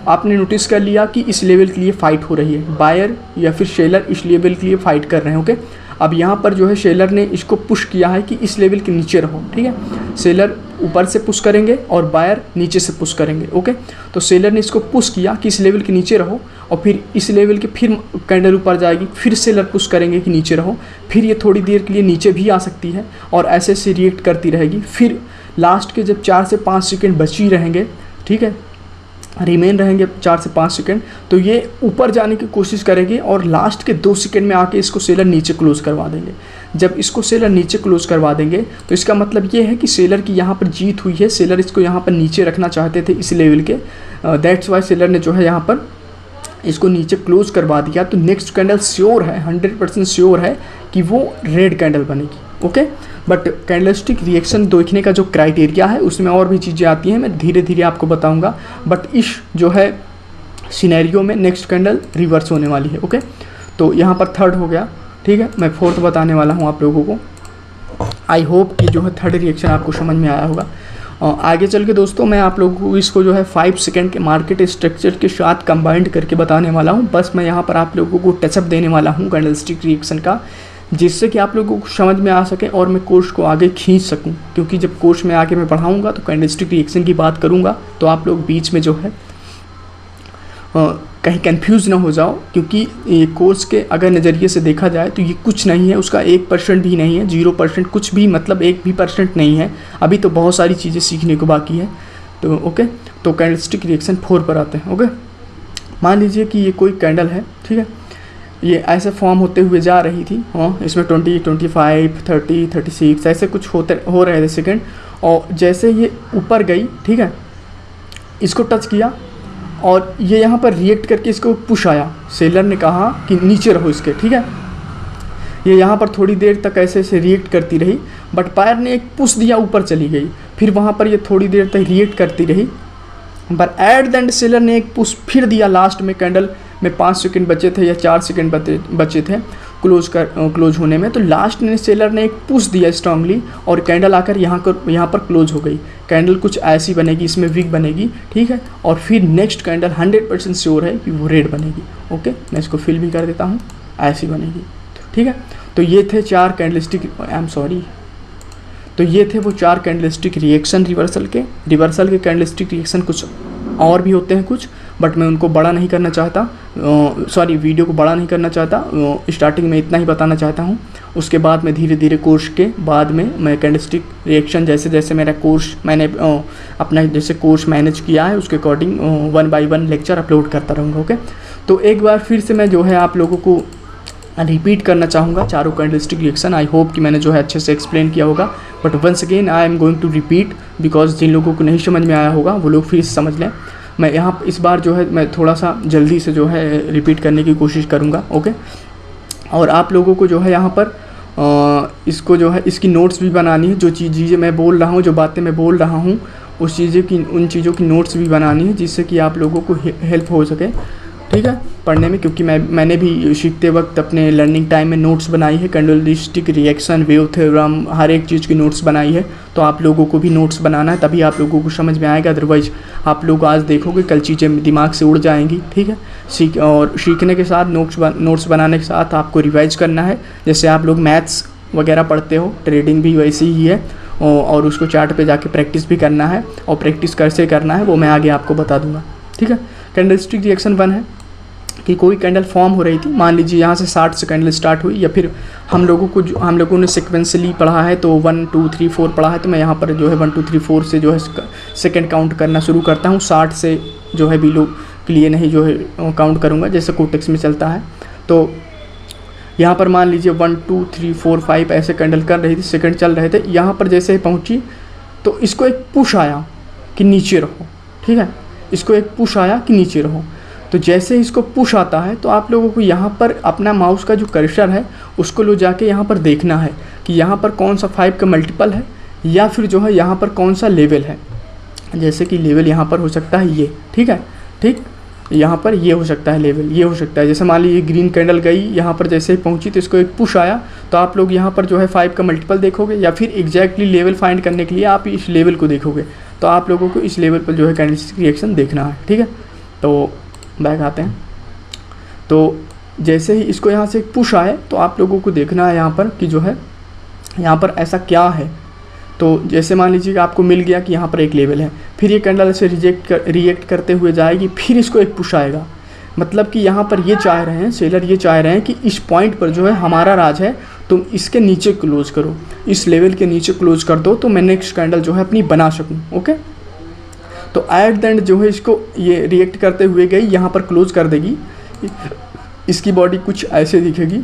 आपने नोटिस कर लिया कि इस लेवल के लिए फ़ाइट हो रही है, बायर या फिर सेलर इस लेवल के लिए फ़ाइट कर रहे हैं। ओके, अब यहाँ पर जो है सेलर ने इसको पुश किया है कि इस लेवल के नीचे रहो। ठीक है, सेलर ऊपर से पुश करेंगे और बायर नीचे से पुश करेंगे। ओके, तो सेलर ने इसको पुश किया कि इस लेवल के नीचे रहो, और फिर इस लेवल के फिर कैंडल ऊपर जाएगी, फिर सेलर पुश करेंगे कि नीचे रहो, फिर ये थोड़ी देर के लिए नीचे भी आ सकती है और ऐसे ऐसे रिएक्ट करती रहेगी। फिर लास्ट के जब 4 से 5 सेकेंड बची रहेंगे, ठीक है, रिमेन रहेंगे 4 से 5 सेकेंड, तो ये ऊपर जाने की कोशिश करेगी और लास्ट के 2 सेकेंड में आके इसको सेलर नीचे क्लोज करवा देंगे। जब इसको सेलर नीचे क्लोज करवा देंगे तो इसका मतलब ये है कि सेलर की यहाँ पर जीत हुई है। सेलर इसको यहाँ पर नीचे रखना चाहते थे इस लेवल के, दैट्स वाई सेलर ने जो है यहाँ पर इसको नीचे क्लोज करवा दिया। तो नेक्स्ट कैंडल श्योर है, 100% श्योर है कि वो रेड कैंडल बनेगी। ओके, बट कैंडलस्टिक रिएक्शन देखने का जो क्राइटेरिया है उसमें और भी चीज़ें आती हैं, मैं धीरे धीरे आपको बताऊंगा। बट इस जो है सिनेरियो में नेक्स्ट कैंडल रिवर्स होने वाली है। ओके, तो यहाँ पर थर्ड हो गया। ठीक है, मैं फोर्थ बताने वाला हूँ आप लोगों को। आई होप कि जो है थर्ड रिएक्शन आपको समझ में आया होगा। आगे चल के दोस्तों मैं आप लोगों को इसको जो है 5 सेकंड के मार्केट स्ट्रक्चर के साथ कंबाइंड करके बताने वाला हूँ। बस मैं यहाँ पर आप लोगों को टचअप देने वाला हूँ कैंडलस्टिक रिएक्शन का, जिससे कि आप लोगों को समझ में आ सके और मैं कोर्स को आगे खींच सकूं। क्योंकि जब कोर्स में आगे मैं पढ़ाऊंगा तो कैंडलस्टिक रिएक्शन की बात करूंगा, तो आप लोग बीच में जो है कहीं कंफ्यूज ना हो जाओ। क्योंकि ये कोर्स के अगर नज़रिए से देखा जाए तो ये कुछ नहीं है, उसका 1% भी नहीं है, 0% कुछ भी, मतलब 1% नहीं है। अभी तो बहुत सारी चीज़ें सीखने को बाकी है। तो ओके, तो कैंडलस्टिक रिएक्शन 4 पर आते हैं। ओके, मान लीजिए कि ये कोई कैंडल है। ठीक है, ये ऐसे फॉर्म होते हुए जा रही थी। इसमें 20, 25, 30, 36 ऐसे कुछ हो रहे थे सेकेंड, और जैसे ये ऊपर गई, ठीक है, इसको टच किया और ये यहाँ पर रिएक्ट करके इसको पुश आया। सेलर ने कहा कि नीचे रहो इसके। ठीक है, ये यहाँ पर थोड़ी देर तक ऐसे ऐसे रिएक्ट करती रही, बट बायर ने एक पुश दिया, ऊपर चली गई। फिर वहाँ पर ये थोड़ी देर तक रिएक्ट करती रही, but at the end seller ने एक पुश फिर दिया। लास्ट में कैंडल में 5 सेकंड बचे थे या 4 सेकंड बचे थे क्लोज होने में, तो लास्ट में सेलर ने एक पुश दिया स्ट्रांगली और कैंडल आकर यहाँ पर क्लोज हो गई। कैंडल कुछ ऐसी बनेगी, इसमें विक बनेगी। ठीक है, और फिर नेक्स्ट कैंडल 100% श्योर है कि वो रेड बनेगी। ओके, मैं इसको फिल भी कर देता हूँ, ऐसी बनेगी। ठीक है, तो ये थे 4 कैंडलस्टिक, तो ये थे वो 4 कैंडलस्टिक रिएक्शन रिवर्सल के कैंडलस्टिक रिएक्शन कुछ और भी होते हैं कुछ, बट मैं उनको बड़ा नहीं करना चाहता, वीडियो को बड़ा नहीं करना चाहता। स्टार्टिंग में इतना ही बताना चाहता हूँ। उसके बाद मैं धीरे धीरे कोर्स के बाद में मैं कैंडलस्टिक रिएक्शन जैसे जैसे मेरा कोर्स मैंने अपना जैसे कोर्स मैनेज किया है उसके अकॉर्डिंग 1 by 1 लेक्चर अपलोड करता रहूँगा। ओके, तो एक बार फिर से मैं जो है आप लोगों को रिपीट करना चाहूँगा चारों कैंडलस्टिक रिएक्शन। आई होप कि मैंने जो है अच्छे से एक्सप्लेन किया होगा, but once again I am going to repeat because जिन लोगों को नहीं समझ में आया होगा वो लोग फिर समझ लें। मैं यहाँ इस बार जो है मैं थोड़ा सा जल्दी से जो है रिपीट करने की कोशिश करूँगा, ओके। और आप लोगों को जो है यहाँ पर इसको जो है इसकी नोट्स भी बनानी है। जो चीज़ें मैं बोल रहा हूँ, जो बातें मैं बोल रहा हूँ, उन चीज़ों की नोट्स भी बनानी है, जिससे कि आप लोगों को हेल्प हो सके, ठीक है, पढ़ने में। क्योंकि मैंने भी सीखते वक्त अपने लर्निंग टाइम में नोट्स बनाई है, कैंडलस्टिक रिएक्शन, वेव थ्योरम, हर एक चीज़ की नोट्स बनाई है। तो आप लोगों को भी नोट्स बनाना है, तभी आप लोगों को समझ में आएगा। अदरवाइज आप लोग आज देखोगे, कल चीज़ें दिमाग से उड़ जाएंगी, ठीक है। सीखने के साथ नोट्स बनाने के साथ आपको रिवाइज करना है। जैसे आप लोग मैथ्स वगैरह पढ़ते हो, ट्रेडिंग भी वैसी ही है, और उसको चार्ट पे जाके प्रैक्टिस भी करना है, और प्रैक्टिस कैसे करना है वो मैं आगे आपको बता दूंगा, ठीक है। कैंडलस्टिक रिएक्शन 1 है कि कोई कैंडल फॉर्म हो रही थी, मान लीजिए यहाँ से 60 से कैंडल स्टार्ट हुई, या फिर हम लोगों ने सिक्वेंसली पढ़ा है तो 1 2 3 4 पढ़ा है, तो मैं यहाँ पर जो है 1 2 3 4 से जो है सेकंड काउंट करना शुरू करता हूँ। 60 से जो है बिलो के लिए नहीं जो है काउंट करूँगा, जैसे कोटेक्स में चलता है। तो यहाँ पर मान लीजिए 1 2 3 4 5 ऐसे कैंडल कर रही थी, सेकंड चल रहे थे। यहाँ पर जैसे ही पहुँची तो इसको एक पुश आया कि नीचे रहो, ठीक है, इसको एक पुश आया कि नीचे रहो। तो जैसे इसको पुश आता है तो आप लोगों को यहाँ पर अपना माउस का जो कर्सर है उसको लो जाके यहाँ पर देखना है कि यहाँ पर कौन सा 5 का मल्टीपल है, या फिर जो है यहाँ पर कौन सा लेवल है। जैसे कि लेवल यहाँ पर हो सकता है ये, ठीक है, ठीक, यहाँ पर ये हो सकता है लेवल, ये हो सकता है। जैसे मान लीजिए ग्रीन कैंडल गई, यहाँ पर जैसे ही पहुँची तो इसको एक पुश आया, तो आप लोग यहाँ पर जो है 5 का मल्टीपल देखोगे, या फिर एग्जैक्टली लेवल फाइंड करने के लिए आप इस लेवल को देखोगे। तो आप लोगों को इस लेवल पर जो है कैंडलस्टिक रिएक्शन देखना है, ठीक है। तो बैक आते हैं। तो जैसे ही इसको यहाँ से एक पुश आए तो आप लोगों को देखना है यहाँ पर कि जो है यहाँ पर ऐसा क्या है। तो जैसे मान लीजिए कि आपको मिल गया कि यहाँ पर एक लेवल है, फिर ये कैंडल ऐसे रिएक्ट करते हुए जाएगी, फिर इसको एक पुश आएगा। मतलब कि यहाँ पर ये चाह रहे हैं, सेलर ये चाह रहे हैं कि इस पॉइंट पर जो है हमारा राज है, तुम इसके नीचे क्लोज करो, इस लेवल के नीचे क्लोज कर दो, तो मैं नेक्स्ट कैंडल जो है अपनी बना सकूँ, ओके। तो एट द एंड जो है इसको ये रिएक्ट करते हुए गई, यहाँ पर क्लोज कर देगी। इसकी बॉडी कुछ ऐसे दिखेगी,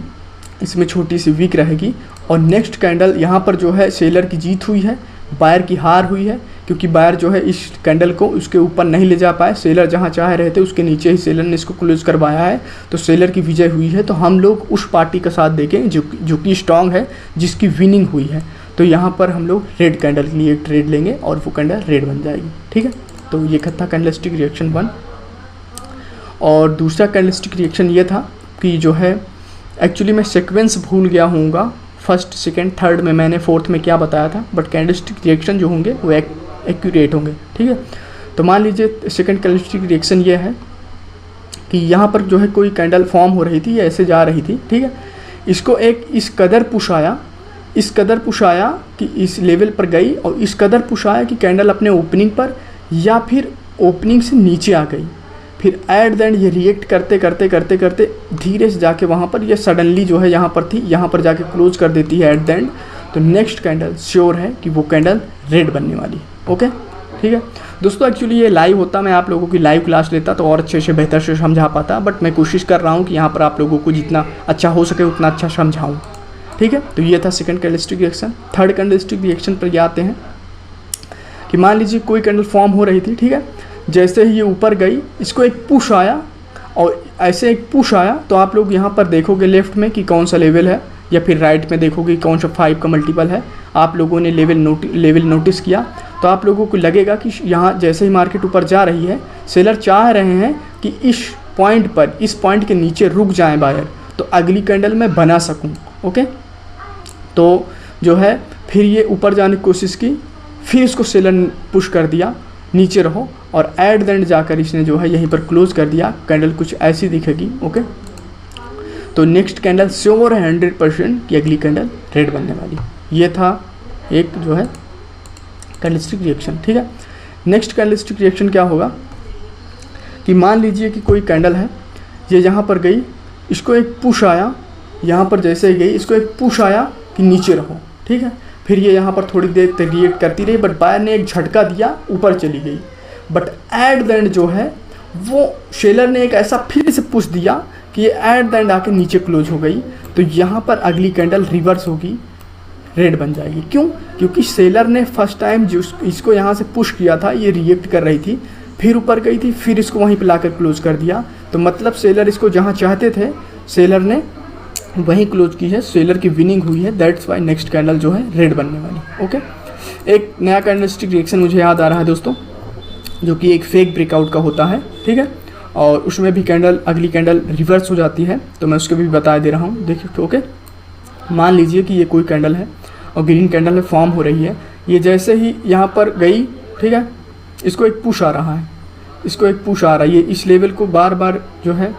इसमें छोटी सी वीक रहेगी, और नेक्स्ट कैंडल यहाँ पर जो है सेलर की जीत हुई है, बायर की हार हुई है, क्योंकि बायर जो है इस कैंडल को उसके ऊपर नहीं ले जा पाए। सेलर जहाँ चाह रहे थे उसके नीचे ही सेलर ने इसको क्लोज करवाया है, तो सेलर की विजय हुई है। तो हम लोग उस पार्टी का साथ देखें जो कि स्ट्रांग है, जिसकी विनिंग हुई है। तो यहाँ पर हम लोग रेड कैंडल के लिए एक ट्रेड लेंगे और वो कैंडल रेड बन जाएगी, ठीक है। तो ये था कैंडलस्टिक रिएक्शन 1। और दूसरा कैंडलस्टिक रिएक्शन ये था कि जो है एक्चुअली मैं सीक्वेंस भूल गया हूँगा, फर्स्ट सेकंड थर्ड में मैंने फोर्थ में क्या बताया था, बट कैंडलस्टिक रिएक्शन जो होंगे वो एक्यूरेट होंगे, ठीक है। तो मान लीजिए सेकंड कैंडलस्टिक रिएक्शन ये है कि यहाँ पर जो है कोई कैंडल फॉर्म हो रही थी, ऐसे जा रही थी, ठीक है। इसको एक इस कदर पुश आया कि इस लेवल पर गई, और इस कदर पुश आया कि कैंडल अपने ओपनिंग पर या फिर ओपनिंग से नीचे आ गई। फिर एट द एंड ये रिएक्ट करते करते धीरे से जाके वहाँ पर ये सडनली जो है यहाँ पर थी, यहाँ पर जाके क्लोज कर देती है एट द एंड। तो नेक्स्ट कैंडल श्योर है कि वो कैंडल रेड बनने वाली है, ओके, ठीक है दोस्तों। एक्चुअली ये लाइव होता, मैं आप लोगों की लाइव क्लास लेता तो और अच्छे से बेहतर से समझा पाता, बट मैं कोशिश कर रहा हूँ कि यहाँ पर आप लोगों को जितना अच्छा हो सके उतना अच्छा समझाऊँ, ठीक है। तो ये था second candlestick reaction. Third candlestick reaction पर ये आते हैं कि मान लीजिए कोई कैंडल फॉर्म हो रही थी, ठीक है। जैसे ही ये ऊपर गई, इसको एक पुश आया, और ऐसे एक पुश आया तो आप लोग यहाँ पर देखोगे लेफ्ट में कि कौन सा लेवल है, या फिर राइट में देखोगे कौन सा 5 का मल्टीपल है। आप लोगों ने लेवल नोटिस किया तो आप लोगों को लगेगा कि यहाँ जैसे ही मार्केट ऊपर जा रही है, सेलर चाह रहे हैं कि इस पॉइंट पर, इस पॉइंट के नीचे रुक जाएं बायर, तो अगली कैंडल मैं बना सकूँ, ओके। तो जो है फिर ये ऊपर जाने की कोशिश की, फिर इसको सेलर ने पुश कर दिया नीचे रहो, और एट द एंड जाकर इसने जो है यहीं पर क्लोज कर दिया। कैंडल कुछ ऐसी दिखेगी, ओके। तो नेक्स्ट कैंडल श्योर है 100% कि अगली कैंडल रेड बनने वाली। ये था एक जो है कैंडलस्टिक रिएक्शन, ठीक है। नेक्स्ट कैंडलस्टिक रिएक्शन क्या होगा कि मान लीजिए कि कोई कैंडल है, ये यहाँ पर गई, इसको एक पुश आया, यहाँ पर जैसे ही गई इसको एक पुश आया कि नीचे रहो, ठीक है। फिर ये यहाँ पर थोड़ी देर तक रिएक्ट करती रही, बट बायर ने एक झटका दिया, ऊपर चली गई। बट एट द एंड जो है वो सेलर ने एक ऐसा फिर से पुश दिया कि ये एट द एंड आके नीचे क्लोज हो गई। तो यहाँ पर अगली कैंडल रिवर्स होगी, रेड बन जाएगी। क्यों? क्योंकि सेलर ने फर्स्ट टाइम जो इसको यहाँ से पुश किया था, ये रिएक्ट कर रही थी, फिर ऊपर गई थी, फिर इसको वहीं पे लाकर क्लोज कर दिया। तो मतलब सेलर इसको जहाँ चाहते थे, सेलर ने वहीं क्लोज की है, सेलर की विनिंग हुई है। दैट्स वाई नेक्स्ट कैंडल जो है रेड बनने वाली। ओके, एक नया कैंडलस्टिक रिएक्शन मुझे याद आ रहा है दोस्तों, जो कि एक फेक ब्रेकआउट का होता है, ठीक है, और उसमें भी कैंडल अगली कैंडल रिवर्स हो जाती है, तो मैं उसके भी बता दे रहा हूँ। देखिए, ओके, मान लीजिए कि ये कोई कैंडल है और ग्रीन कैंडल में फॉर्म हो रही है। ये जैसे ही यहाँ पर गई, ठीक है, इसको एक पुश आ रहा है, इसको एक पुश आ रहा है, ये इस लेवल को बार बार जो है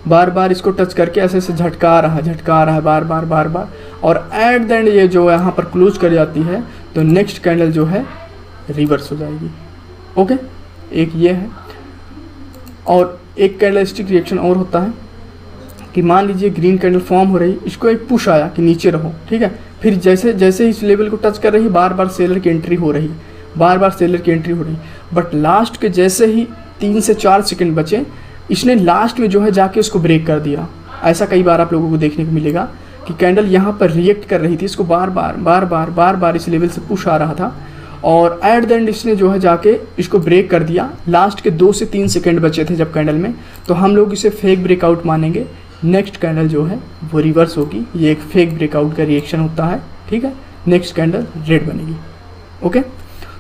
बार बार इसको टच करके ऐसे ऐसे झटका रहा है बार बार, और एट द एंड ये जो यहाँ पर क्लोज कर जाती है, तो नेक्स्ट कैंडल जो है रिवर्स हो जाएगी। ओके, एक ये है। और एक कैंडलस्टिक रिएक्शन और होता है कि मान लीजिए ग्रीन कैंडल फॉर्म हो रही, इसको एक पुश आया कि नीचे रहो, ठीक है, फिर जैसे जैसे इस लेवल को टच कर रही, बार बार सेलर की एंट्री हो रही, बट लास्ट के जैसे ही 3 से 4 सेकंड बचे, इसने लास्ट में जो है जाके उसको ब्रेक कर दिया। ऐसा कई बार आप लोगों को देखने को मिलेगा कि कैंडल यहाँ पर रिएक्ट कर रही थी, इसको बार बार इस लेवल से पुश आ रहा था, और एट द एंड इसने जो है जाके इसको ब्रेक कर दिया। लास्ट के 2 से 3 सेकंड बचे थे जब कैंडल में, तो हम लोग इसे फेक ब्रेकआउट मानेंगे। नेक्स्ट कैंडल जो है वो रिवर्स होगी, ये एक फेक ब्रेकआउट का रिएक्शन होता है, ठीक है। नेक्स्ट कैंडल रेड बनेगी। ओके,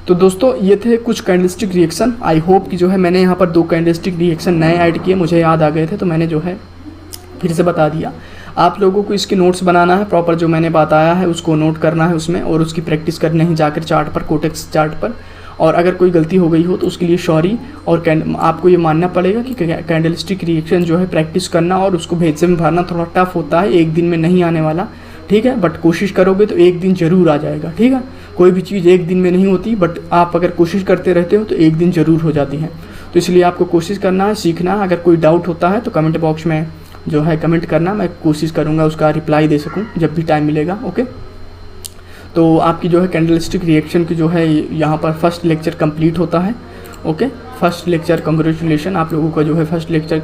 तो दोस्तों ये थे कुछ कैंडलस्टिक रिएक्शन। आई होप कि जो है मैंने यहाँ पर 2 कैंडलस्टिक रिएक्शन नए ऐड किए, मुझे याद आ गए थे, तो मैंने जो है फिर से बता दिया। आप लोगों को इसके नोट्स बनाना है, प्रॉपर जो मैंने बताया है उसको नोट करना है उसमें, और उसकी प्रैक्टिस करनी है जाकर चार्ट पर, कोटेक्स चार्ट पर। और अगर कोई गलती हो गई हो तो उसके लिए सॉरी, और आपको ये मानना पड़ेगा कि कैंडलस्टिक रिएक्शन जो है प्रैक्टिस करना और उसको भेजे में भरना थोड़ा टफ होता है, एक दिन में नहीं आने वाला, ठीक है, बट कोशिश करोगे तो एक दिन ज़रूर आ जाएगा, ठीक है। कोई भी चीज़ एक दिन में नहीं होती, बट आप अगर कोशिश करते रहते हो तो एक दिन ज़रूर हो जाती है। तो इसलिए आपको कोशिश करना है, सीखना है। अगर कोई डाउट होता है तो कमेंट बॉक्स में जो है कमेंट करना, मैं कोशिश करूँगा उसका रिप्लाई दे सकूँ जब भी टाइम मिलेगा। ओके, तो आपकी जो है कैंडलस्टिक रिएक्शन की जो है यहाँ पर फर्स्ट लेक्चर कंप्लीट होता है। ओके, फर्स्ट लेक्चर, कंग्रेचुलेशन, आप लोगों का जो है फर्स्ट लेक्चर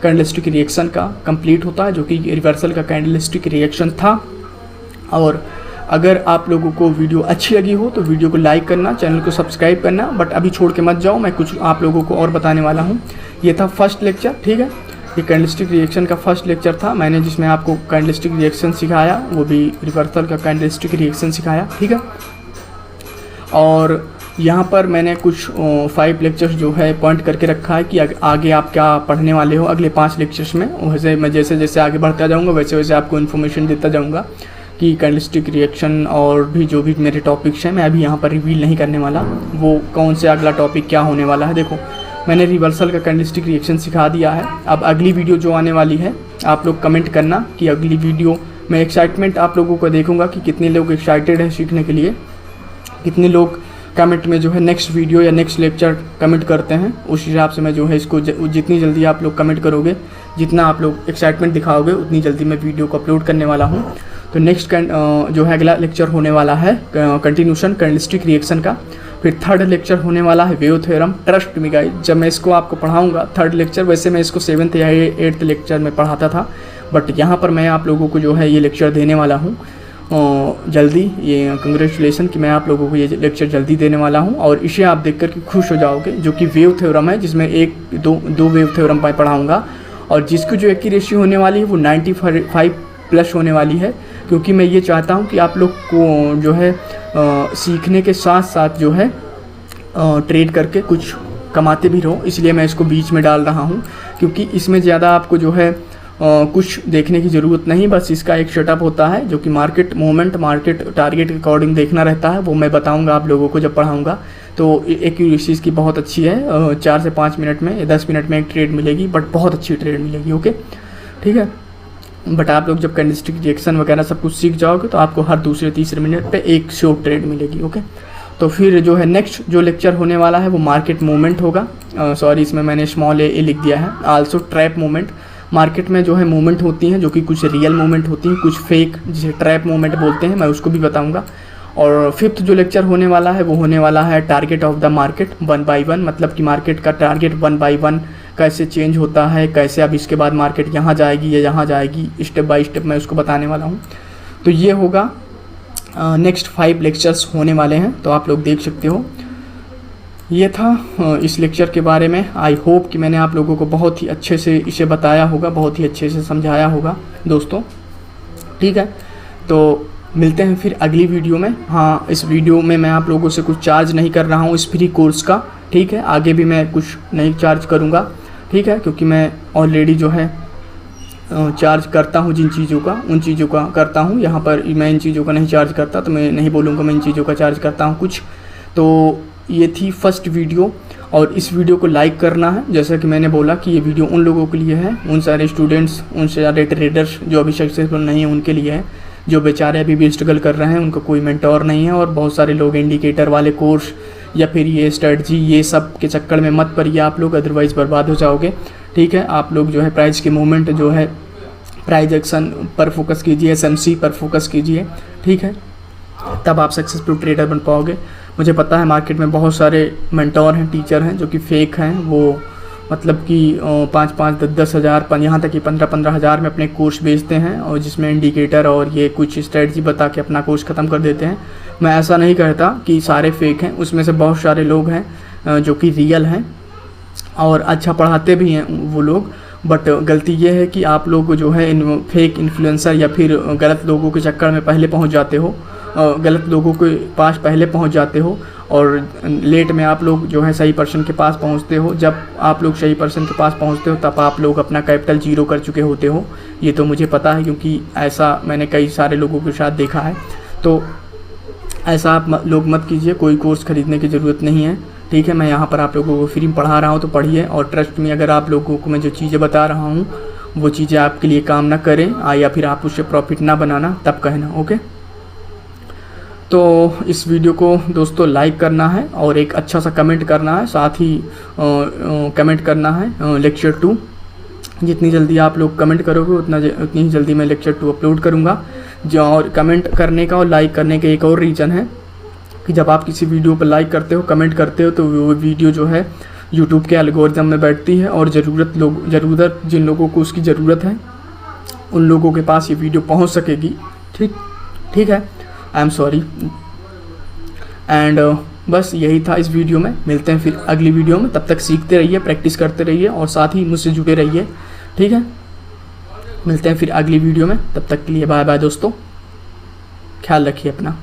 कैंडलस्टिक रिएक्शन का कंप्लीट होता है, जो कि रिवर्सल का कैंडलस्टिक रिएक्शन था। और अगर आप लोगों को वीडियो अच्छी लगी हो तो वीडियो को लाइक करना, चैनल को सब्सक्राइब करना, बट अभी छोड़ के मत जाओ, मैं कुछ आप लोगों को और बताने वाला हूँ। ये था फर्स्ट लेक्चर, ठीक है, ये कैंडलस्टिक रिएक्शन का फर्स्ट लेक्चर था मैंने, जिसमें आपको कैंडलस्टिक रिएक्शन सिखाया, वो भी रिवर्सल का कैंडलस्टिक रिएक्शन सिखाया, ठीक है। और यहाँ पर मैंने कुछ 5 लेक्चर्स जो है पॉइंट करके रखा है कि आगे आप क्या पढ़ने वाले हो अगले 5 लेक्चर्स में। वैसे मैं जैसे जैसे आगे बढ़ता जाऊँगा वैसे वैसे आपको इन्फॉर्मेशन देता जाऊँगा कि कैंडलस्टिक रिएक्शन और भी जो भी मेरे टॉपिक्स हैं, मैं अभी यहाँ पर रिवील नहीं करने वाला, वो कौन से अगला टॉपिक क्या होने वाला है। देखो, मैंने रिवर्सल का कैंडलस्टिक रिएक्शन सिखा दिया है। अब अगली वीडियो जो आने वाली है, आप लोग कमेंट करना कि अगली वीडियो में एक्साइटमेंट आप लोगों को देखूंगा कि कितने लोग एक्साइटेड हैं सीखने के लिए, कितने लोग कमेंट में जो है नेक्स्ट वीडियो या नेक्स्ट लेक्चर कमेंट करते हैं। उस हिसाब से मैं जो है इसको जितनी जल्दी आप लोग कमेंट करोगे, जितना आप लोग एक्साइटमेंट दिखाओगे, उतनी जल्दी मैं वीडियो को अपलोड करने वाला हूँ। तो नेक्स्ट जो है अगला लेक्चर होने वाला है कंटिन्यूशन कैंडलस्टिक रिएक्शन का। फिर थर्ड लेक्चर होने वाला है wave theorem. Trust me guys, जब मैं इसको आपको पढ़ाऊंगा थर्ड लेक्चर, वैसे मैं इसको 7th या 8th लेक्चर में पढ़ाता था, बट यहाँ पर मैं आप लोगों को जो है ये लेक्चर देने वाला हूँ जल्दी। ये कंग्रेचुलेसन कि मैं आप लोगों को ये लेक्चर जल्दी देने वाला हूँ, और इसे आप देख कर के खुश हो जाओगे, जो कि वेव थ्योरम है, जिसमें दो वेव थ्योरम पर पढ़ाऊँगा, और जिसकी जो एक्यूरेसी होने वाली है वो 95+ होने वाली है। क्योंकि मैं ये चाहता हूँ कि आप लोग को जो है सीखने के साथ साथ जो है ट्रेड करके कुछ कमाते भी रहो, इसलिए मैं इसको बीच में डाल रहा हूँ। क्योंकि इसमें ज़्यादा आपको जो है कुछ देखने की ज़रूरत नहीं, बस इसका एक सेटअप होता है जो कि मार्केट मूवमेंट, मार्केट टारगेट के अकॉर्डिंग देखना रहता है, वो मैं बताऊंगा आप लोगों को जब पढ़ाऊंगा। तो एक्यूरेसी इसकी बहुत अच्छी है, 4 से 5 मिनट में, 10 मिनट में एक ट्रेड मिलेगी, बट बहुत अच्छी ट्रेड मिलेगी। ओके, ठीक है। बट आप लोग जब कैंडलस्टिक रिएक्शन वगैरह सब कुछ सीख जाओगे तो आपको हर दूसरे तीसरे मिनट पे एक शॉर्ट ट्रेड मिलेगी। ओके, तो फिर जो है नेक्स्ट जो लेक्चर होने वाला है वो मार्केट मूवमेंट होगा। सॉरी, इसमें मैंने स्मॉल ए लिख दिया है। आल्सो ट्रैप मूवमेंट, मार्केट में जो है मूवमेंट होती हैं, जो कि कुछ रियल मूवमेंट होती हैं, कुछ फेक, जिसे ट्रैप मूवमेंट बोलते हैं, मैं उसको भी बताऊंगा। और 5th जो लेक्चर होने वाला है वो होने वाला है target of the market 1 by 1, मतलब कि मार्केट का टारगेट 1 by 1 कैसे चेंज होता है, कैसे अब इसके बाद मार्केट यहाँ जाएगी या यहाँ जाएगी, स्टेप बाय स्टेप मैं उसको बताने वाला हूँ। तो ये होगा नेक्स्ट 5 लेक्चर्स होने वाले हैं, तो आप लोग देख सकते हो। ये था इस लेक्चर के बारे में। आई होप कि मैंने आप लोगों को बहुत ही अच्छे से इसे बताया होगा, बहुत ही अच्छे से समझाया होगा दोस्तों, ठीक है। तो मिलते हैं फिर अगली वीडियो में। हाँ, इस वीडियो में मैं आप लोगों से कुछ चार्ज नहीं कर रहा हूँ इस फ्री कोर्स का, ठीक है। आगे भी मैं कुछ नहीं चार्ज करूँगा, ठीक है, क्योंकि मैं ऑलरेडी जो है चार्ज करता हूँ जिन चीज़ों का, उन चीज़ों का करता हूँ। यहाँ पर मैं इन चीज़ों का नहीं चार्ज करता, तो मैं नहीं बोलूँगा मैं इन चीज़ों का चार्ज करता हूँ कुछ। तो ये थी फर्स्ट वीडियो, और इस वीडियो को लाइक करना है। जैसा कि मैंने बोला कि ये वीडियो उन लोगों के लिए है, उन सारे स्टूडेंट्स, उन सारे ट्रेडर्स जो अभी सक्सेसफुल नहीं है उनके लिए है, जो बेचारे अभी भी स्ट्रगल कर रहे हैं, उनको कोई मेंटोर नहीं है। और बहुत सारे लोग इंडिकेटर वाले कोर्स या फिर ये स्ट्रेटजी, ये सब के चक्कर में मत पड़िए आप लोग, अदरवाइज़ बर्बाद हो जाओगे, ठीक है। आप लोग जो है प्राइस के मूवमेंट जो है, प्राइस एक्शन पर फोकस कीजिए, SMC पर फोकस कीजिए, ठीक है, तब आप सक्सेसफुल ट्रेडर बन पाओगे। मुझे पता है मार्केट में बहुत सारे मेंटोर हैं, टीचर हैं जो कि फेक हैं, वो मतलब कि 5-5, 10-10 हज़ार, यहाँ तक कि 15-15 हज़ार में अपने कोर्स बेचते हैं, और जिसमें इंडिकेटर और ये कुछ स्ट्रेटजी बता के अपना कोर्स ख़त्म कर देते हैं। मैं ऐसा नहीं कहता कि सारे फेक हैं, उसमें से बहुत सारे लोग हैं जो कि रियल हैं और अच्छा पढ़ाते भी हैं वो लोग। बट गलती ये है कि आप लोग जो है इन फेक इन्फ्लुएंसर या फिर गलत लोगों के चक्कर में पहले पहुंच जाते हो, गलत लोगों के पास पहले पहुंच जाते हो, और लेट में आप लोग जो है सही पर्सन के पास पहुंचते हो। जब आप लोग सही पर्सन के पास पहुंचते हो तब आप लोग अपना कैपिटल ज़ीरो कर चुके होते हो। ये तो मुझे पता है, क्योंकि ऐसा मैंने कई सारे लोगों के साथ देखा है। तो ऐसा आप लोग मत कीजिए, कोई कोर्स ख़रीदने की ज़रूरत नहीं है, ठीक है। मैं यहाँ पर आप लोगों को फ्री में पढ़ा रहा हूँ, तो पढ़िए। और ट्रस्ट में अगर आप लोगों को मैं जो चीज़ें बता रहा हूँ वो चीज़ें आपके लिए काम ना करें, या फिर आप उससे प्रॉफिट ना बनाना, तब कहना, ओके। तो इस वीडियो को दोस्तों लाइक करना है और एक अच्छा सा कमेंट करना है, साथ ही कमेंट करना है लेक्चर 2। जितनी जल्दी आप लोग कमेंट करोगे उतनी ही जल्दी मैं लेक्चर 2 अपलोड करूँगा। और कमेंट करने का और लाइक करने का एक और रीज़न है कि जब आप किसी वीडियो पर लाइक करते हो, कमेंट करते हो, तो वो वीडियो जो है यूट्यूब के एल्गोरिथम में बैठती है, और ज़रूरत जिन लोगों को उसकी ज़रूरत है उन लोगों के पास ये वीडियो पहुंच सकेगी, ठीक है। I am sorry. एंड बस यही था इस वीडियो में। मिलते हैं फिर अगली वीडियो में, तब तक सीखते रहिए, प्रैक्टिस करते रहिए, और साथ ही मुझसे जुड़े रहिए, ठीक है। मिलते हैं फिर अगली वीडियो में, तब तक के लिए बाय बाय दोस्तों, ख्याल रखिए अपना।